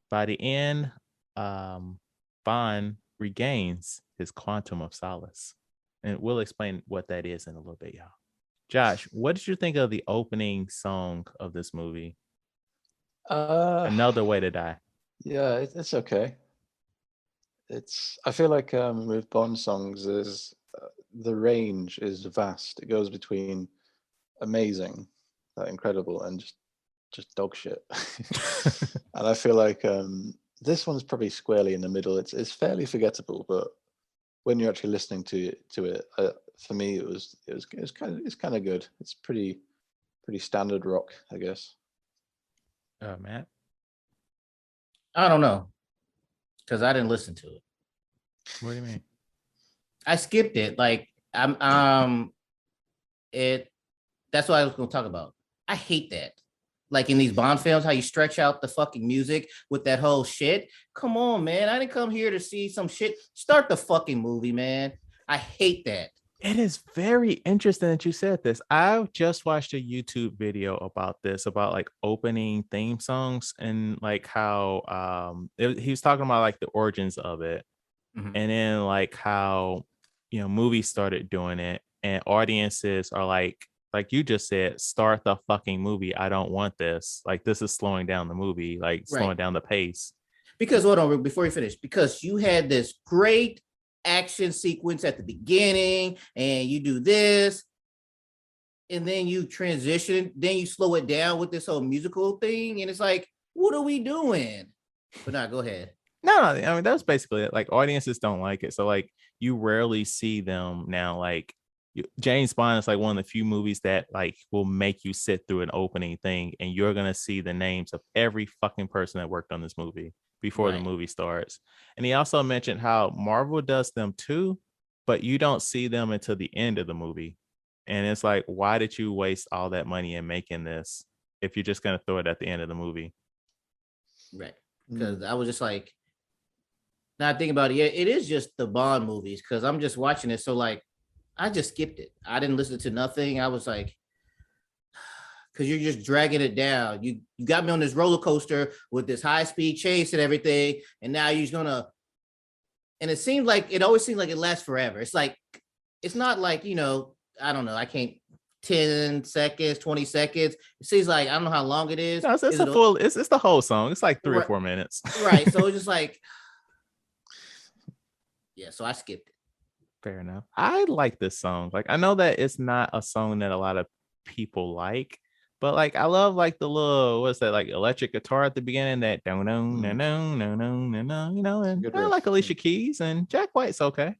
By the end, Bond regains his Quantum of Solace, and we'll explain what that is in a little bit, y'all. Josh, what did you think of the opening song of this movie? Another Way to Die. Yeah, it's okay. I feel like with Bond songs, the range is vast. It goes between amazing, incredible, and just dog shit. And I feel like this one's probably squarely in the middle. It's fairly forgettable, but when you're actually listening to it, for me it's kind of good. It's pretty standard rock, I guess. Matt? I don't know, because I didn't listen to it. What do you mean? I skipped it. Like that's what I was going to talk about. I hate that. Like in these Bond films, how you stretch out the fucking music with that whole shit. Come on, man. I didn't come here to see some shit. Start the fucking movie, man. I hate that. It is very interesting that you said this. I just watched a YouTube video about this, about like opening theme songs and like how he was talking about like the origins of it. Mhm. And then like how, movies started doing it and audiences are like you just said, start the fucking movie. I don't want this. Like this is slowing down the movie, like slowing down the pace. Because hold on, before you finish, because you had this great action sequence at the beginning and you do this and then you transition, then you slow it down with this whole musical thing. And it's like, what are we doing? But now go ahead. No, I mean, that was basically it. Like audiences don't like it. So like you rarely see them now. Like James Bond is like one of the few movies that like will make you sit through an opening thing and you're going to see the names of every fucking person that worked on this movie before the movie starts. And he also mentioned how Marvel does them too, but you don't see them until the end of the movie. And it's like, why did you waste all that money in making this if you're just going to throw it at the end of the movie? Right. Because I was just like, now thinking about it, yeah, it is just the Bond movies because I'm just watching it. So like, I just skipped it. I didn't listen to nothing. I was like, because you're just dragging it down. You got me on this roller coaster with this high speed chase and everything. And now you're gonna, and it always seems like it lasts forever. It's like, it's not like, I don't know. I can't 10 seconds, 20 seconds. It seems like, I don't know how long it is. No, it's the whole song. It's like 3 or 4 minutes. Right. So it's just like, yeah. So I skipped it. Fair enough. I like this song. Like, I know that it's not a song that a lot of people like, but like, I love like the little, what's that, like electric guitar at the beginning, that no, and I like Alicia Keys and Jack White's okay.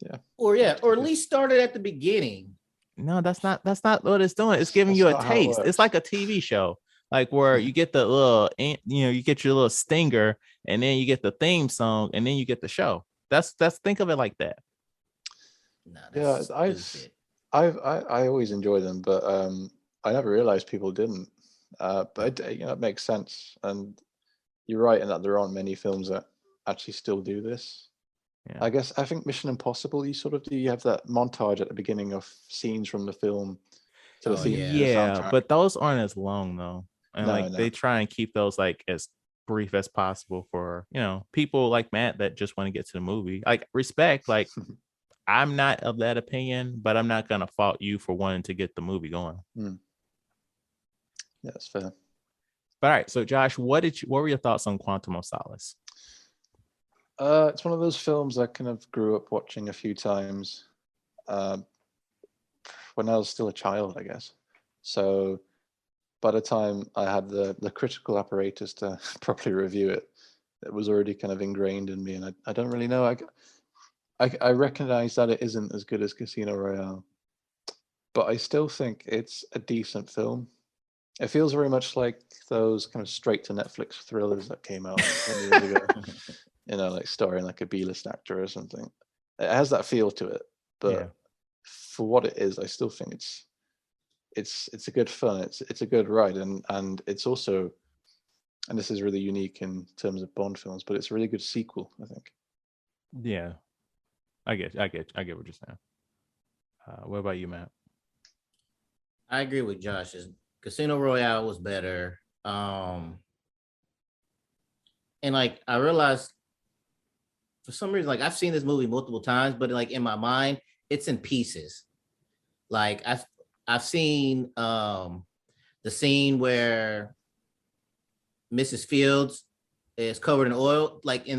Yeah. Or at least start it at the beginning. No, that's not what it's doing. It's giving That's you a not how it taste. It's works. like a TV show, like where you get the little, you get your little stinger, and then you get the theme song, and then you get the show. That's think of it like that. Nah, Yeah, that's stupid. I always enjoy them, but I never realized people didn't. But it makes sense, and you're right in that there aren't many films that actually still do this. Yeah. I think Mission Impossible, you have that montage at the beginning of scenes from the film to the Oh, theme, yeah. the Yeah, soundtrack. but those aren't as long though, and No, they no. try and keep those like as brief as possible for people like Matt that just want to get to the movie. Like respect, like I'm not of that opinion, but I'm not gonna fault you for wanting to get the movie going. Yeah, that's fair. But all right, so Josh, what were your thoughts on Quantum of Solace? It's one of those films I kind of grew up watching a few times when I was still a child, I guess. So by the time I had the critical apparatus to properly review it, it was already kind of ingrained in me, and I don't really know. I recognize that it isn't as good as Casino Royale, but I still think it's a decent film. It feels very much like those kind of straight to Netflix thrillers that came out 10 years ago. Like starring like a B-list actor or something. It has that feel to it, but for what it is, I still think it's a good fun. It's a good ride, and it's also, and this is really unique in terms of Bond films, but it's a really good sequel, I think. Yeah, I get what you're saying. What about you, Matt? I agree with Josh. Casino Royale was better. And like I realized for some reason, like I've seen this movie multiple times, but like in my mind, it's in pieces. Like I've seen the scene where Mrs. Fields is covered in oil. Like in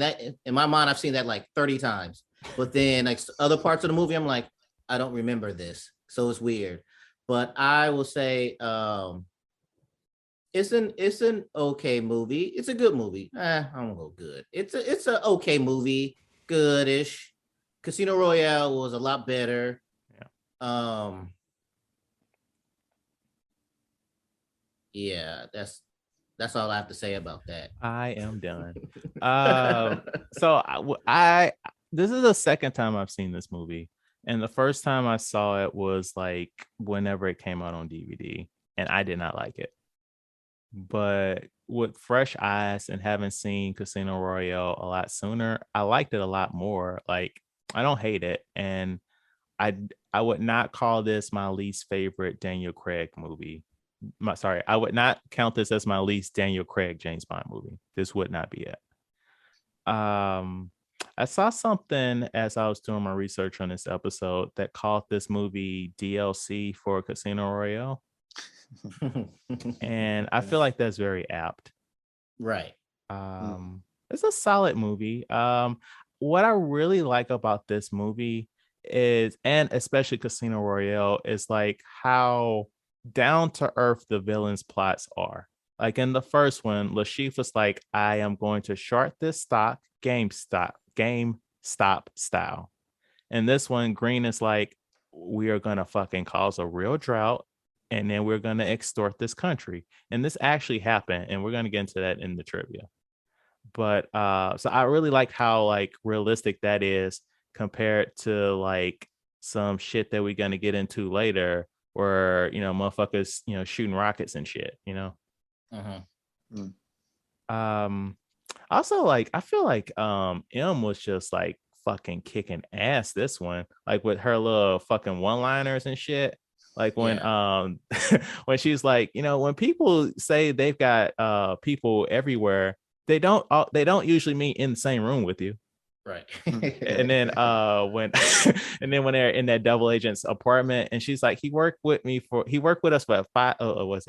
my mind, I've seen that like 30 times. But then like other parts of the movie, I'm like, I don't remember this. So it's weird. But I will say it's an okay movie. It's a good movie. I don't go good. It's a okay movie, goodish. Casino Royale was a lot better. Yeah. Yeah, that's all I have to say about that. I am done. So this is the second time I've seen this movie, and the first time I saw it was like whenever it came out on DVD, and I did not like it. But with fresh eyes and having seen Casino Royale a lot sooner, I liked it a lot more. Like I don't hate it, and I would not call this my least favorite Daniel Craig movie. I would not count this as my least Daniel Craig James Bond movie. This would not be it. I saw something as I was doing my research on this episode that called this movie DLC for Casino Royale. And I feel like that's very apt. Right. It's a solid movie. What I really like about this movie is, and especially Casino Royale, is like how down to earth the villains' plots are. Like in the first one, Lashif was like, I am going to short this stock GameStop style. And this one, Green is like, we are gonna fucking cause a real drought, and then we're gonna extort this country. And this actually happened, and we're gonna get into that in the trivia. But so I really like how like realistic that is compared to like some shit that we're gonna get into later, where motherfuckers shooting rockets and shit. Also, like I feel like M was just like fucking kicking ass this one, like with her little fucking one-liners and shit. Like when when she's like, when people say they've got people everywhere, they don't usually meet in the same room with you. Right. And then when when they're in that double agent's apartment, and she's like, he worked with us for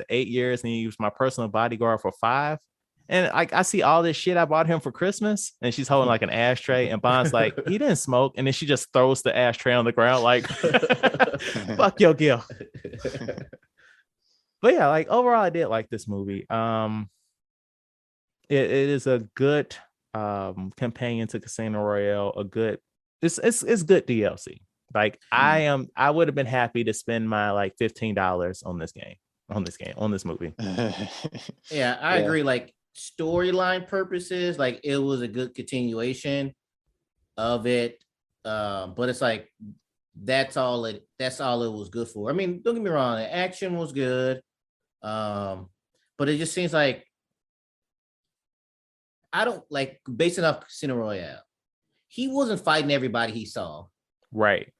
8 years, and he was my personal bodyguard for 5. And I see all this shit I bought him for Christmas, and she's holding like an ashtray, and Bond's like, he didn't smoke, and then she just throws the ashtray on the ground like, fuck your gift. But yeah, like overall, I did like this movie. It is a good companion to Casino Royale. It's good DLC. Like I would have been happy to spend my like $15 on this movie. Yeah, I agree. Like storyline purposes, like it was a good continuation of it. But it's like that's all it was good for. I mean, don't get me wrong, the action was good. But it just seems like I don't like based off Casino Royale. He wasn't fighting everybody he saw. Right.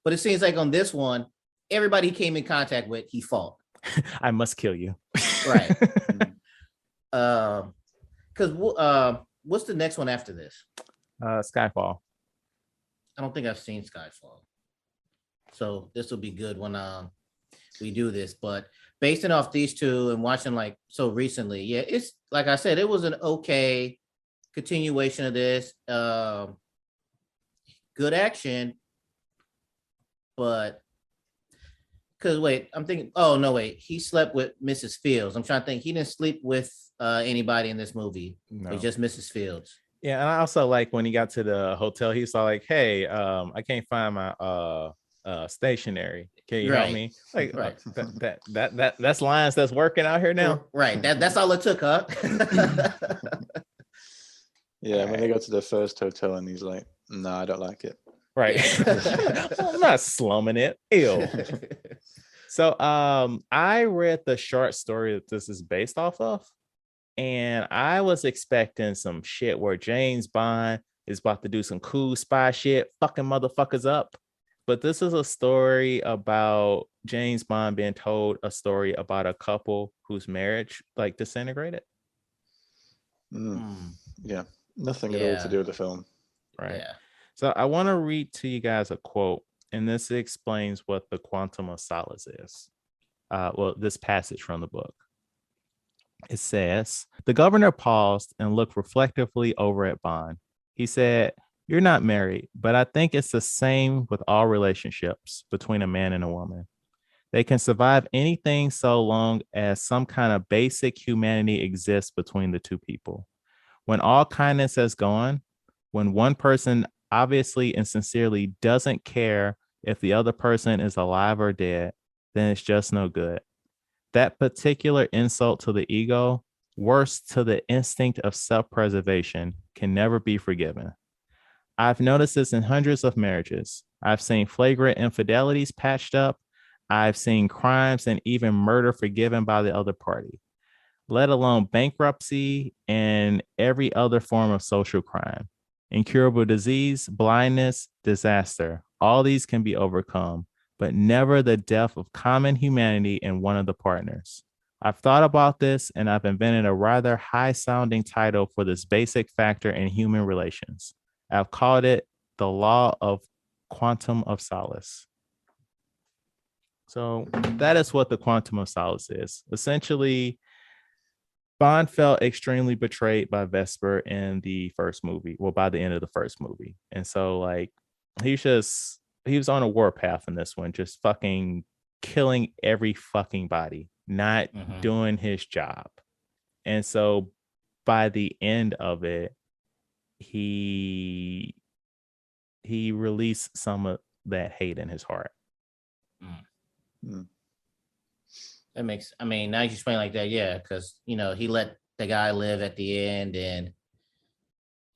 But it seems like on this one, everybody he came in contact with, he fought. I must kill you. Right. Because what's the next one after this? Skyfall. I don't think I've seen Skyfall. So this will be good when we do this. But basing off these two and watching like so recently, yeah, it's like I said, it was an okay continuation of this. Good action, but because wait, I'm thinking, oh no, wait, he slept with Mrs. Fields. I'm trying to think, he didn't sleep with anybody in this movie. No. It's just Mrs. Fields. Yeah, and I also like when he got to the hotel, he saw like, hey, I can't find my stationery. Can you help me? Like that's lines that's working out here now. Right. That's all it took, huh? Yeah, when they go to the first hotel and he's like, no, I don't like it. Right. I'm not slumming it. Ew. So I read the short story that this is based off of, and I was expecting some shit where James Bond is about to do some cool spy shit, fucking motherfuckers up. But this is a story about James Bond being told a story about a couple whose marriage like disintegrated. Yeah, nothing at all to do with the film. Right. Yeah. So I want to read to you guys a quote, and this explains what the Quantum of Solace is. This passage from the book. It says, the governor paused and looked reflectively over at Bond. He said, you're not married, but I think it's the same with all relationships between a man and a woman. They can survive anything so long as some kind of basic humanity exists between the two people. When all kindness has gone, when one person obviously and sincerely doesn't care if the other person is alive or dead, then it's just no good. That particular insult to the ego, worse to the instinct of self-preservation, can never be forgiven. I've noticed this in hundreds of marriages. I've seen flagrant infidelities patched up. I've seen crimes and even murder forgiven by the other party, let alone bankruptcy and every other form of social crime. Incurable disease, blindness, disaster. All these can be overcome, but never the death of common humanity in one of the partners. I've thought about this, and I've invented a rather high-sounding title for this basic factor in human relations. I've called it the law of Quantum of Solace. So that is what the Quantum of Solace is. Essentially, Bond felt extremely betrayed by Vesper in the first movie. Well, by the end of the first movie. And so like he was on a warpath in this one, just fucking killing every fucking body, not doing his job. And so by the end of it, he released some of that hate in his heart. That makes, I mean, now you explain like that, yeah, because he let the guy live at the end, and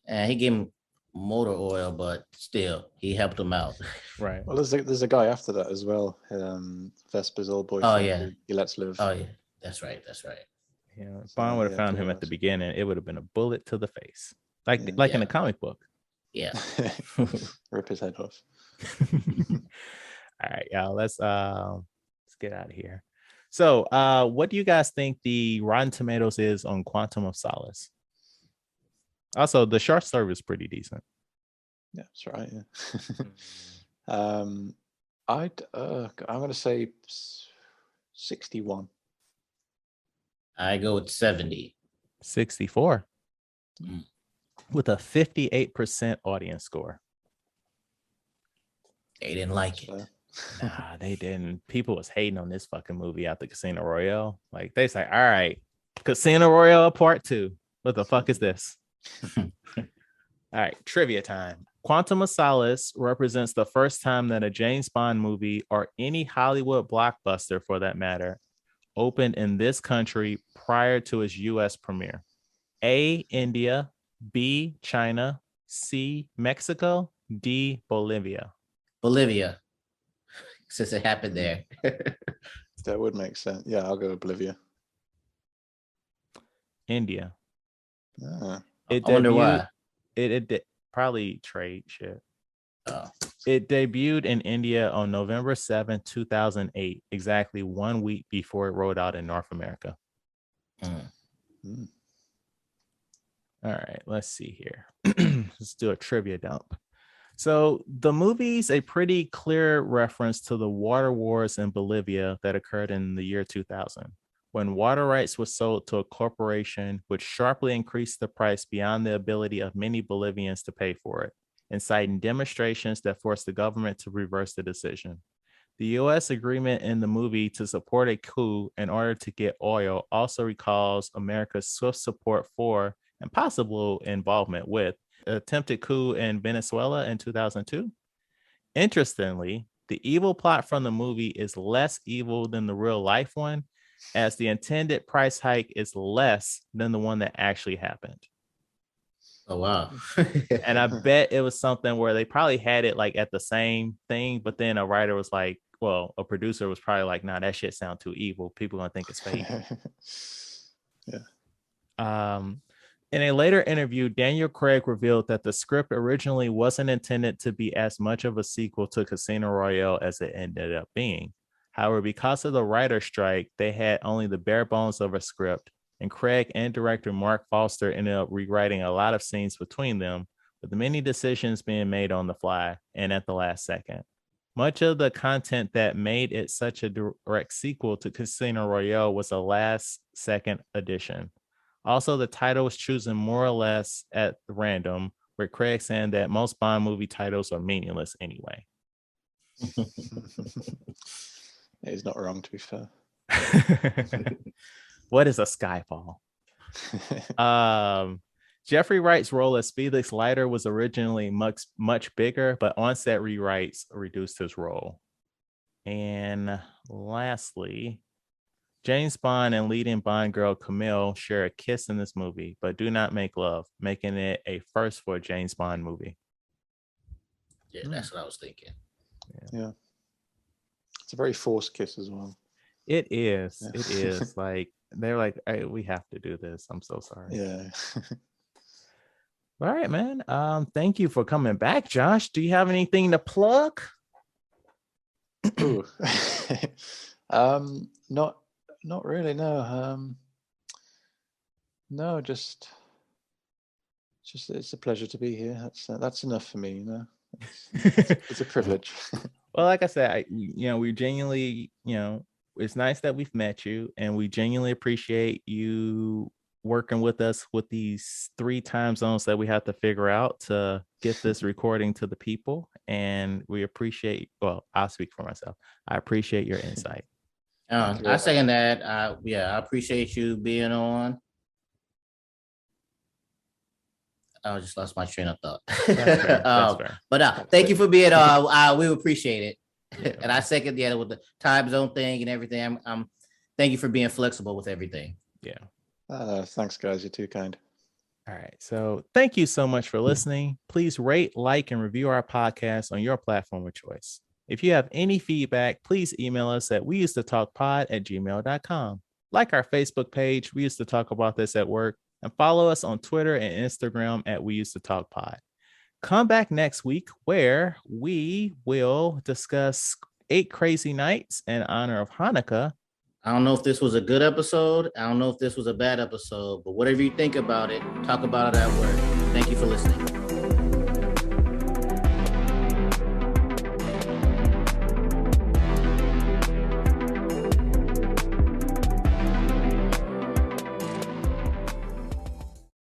he gave him motor oil, but still he helped him out. Right. Well, there's a guy after that as well. Vesper's old boyfriend. Oh yeah, he lets live. Oh yeah, that's right. Yeah, if Bond would have found him at the beginning, it would have been a bullet to the face, like in the comic book. Yeah. Rip his head off. All right, y'all. Let's get out of here. So, what do you guys think the Rotten Tomatoes is on Quantum of Solace? Also, the short story is pretty decent. Yeah, that's right. Yeah. I'm gonna say 61. I go with 70. 64. With a 58% audience score. They didn't like it. Nah, they didn't. People was hating on this fucking movie after Casino Royale. Like they say, all right, Casino Royale Part 2. What the fuck is this? All right, trivia time. Quantum of Solace represents the first time that a James Bond movie, or any Hollywood blockbuster for that matter, opened in this country prior to its US premiere. A, India, B, China, C, Mexico, D, Bolivia. Bolivia, since it happened there. That would make sense. Yeah, I'll go with Bolivia. India. Ah. I wonder why. It probably trade shit. Oh. It debuted in India on November 7th, 2008, exactly 1 week before it rolled out in North America. Mm. All right, let's see here. Let's do a trivia dump. So the movie's a pretty clear reference to the water wars in Bolivia that occurred in the year 2000, when water rights were sold to a corporation, which sharply increased the price beyond the ability of many Bolivians to pay for it, inciting demonstrations that forced the government to reverse the decision. The U.S. agreement in the movie to support a coup in order to get oil also recalls America's swift support for and possible involvement with an attempted coup in Venezuela in 2002. Interestingly, the evil plot from the movie is less evil than the real life one, as the intended price hike is less than the one that actually happened. Oh, wow. And I bet it was something where they probably had it like at the same thing, but then a writer was like, well, a producer was probably like, nah, that shit sound too evil. People gonna think it's fake. Yeah. In a later interview, Daniel Craig revealed that the script originally wasn't intended to be as much of a sequel to Casino Royale as it ended up being. However, because of the writer's strike, they had only the bare bones of a script, and Craig and director Mark Foster ended up rewriting a lot of scenes between them, with many decisions being made on the fly and at the last second. Much of the content that made it such a direct sequel to Casino Royale was a last-second addition. Also, the title was chosen more or less at random, with Craig saying that most Bond movie titles are meaningless anyway. He's not wrong, to be fair. What is a Skyfall? Jeffrey Wright's role as Felix Leiter was originally much bigger, but on-set rewrites reduced his role. And lastly, James Bond and leading Bond girl Camille share a kiss in this movie, but do not make love, making it a first for a James Bond movie. Yeah, that's what I was thinking. Yeah. It's a very forced kiss as well. It is. Yeah. It is. Like, they're like, hey, we have to do this. I'm so sorry. Yeah. All right, man. Thank you for coming back, Josh. Do you have anything to plug? Ooh. Not really, no. No, just it's a pleasure to be here. That's enough for me, you know. It's a privilege. Well, like I said, we genuinely, it's nice that we've met you, and we genuinely appreciate you working with us with these 3 time zones that we have to figure out to get this recording to the people. And we appreciate, well, I'll speak for myself. I appreciate your insight. I second that. I appreciate you being on. I just lost my train of thought. That's fair. But thank you for being on. We appreciate it. And I second with the time zone thing and everything. I'm thank you for being flexible with everything. Yeah. Thanks, guys. You're too kind. All right. So thank you so much for listening. Please rate, like, and review our podcast on your platform of choice. If you have any feedback, please email us at weusedtotalkpod@gmail.com. Like our Facebook page, We Used to Talk About This at Work, and follow us on Twitter and Instagram at We Used to Talk Pod. Come back next week where we will discuss 8 Crazy Nights in honor of Hanukkah. I don't know if this was a good episode. I don't know if this was a bad episode, but whatever you think about it, talk about it at work. Thank you for listening.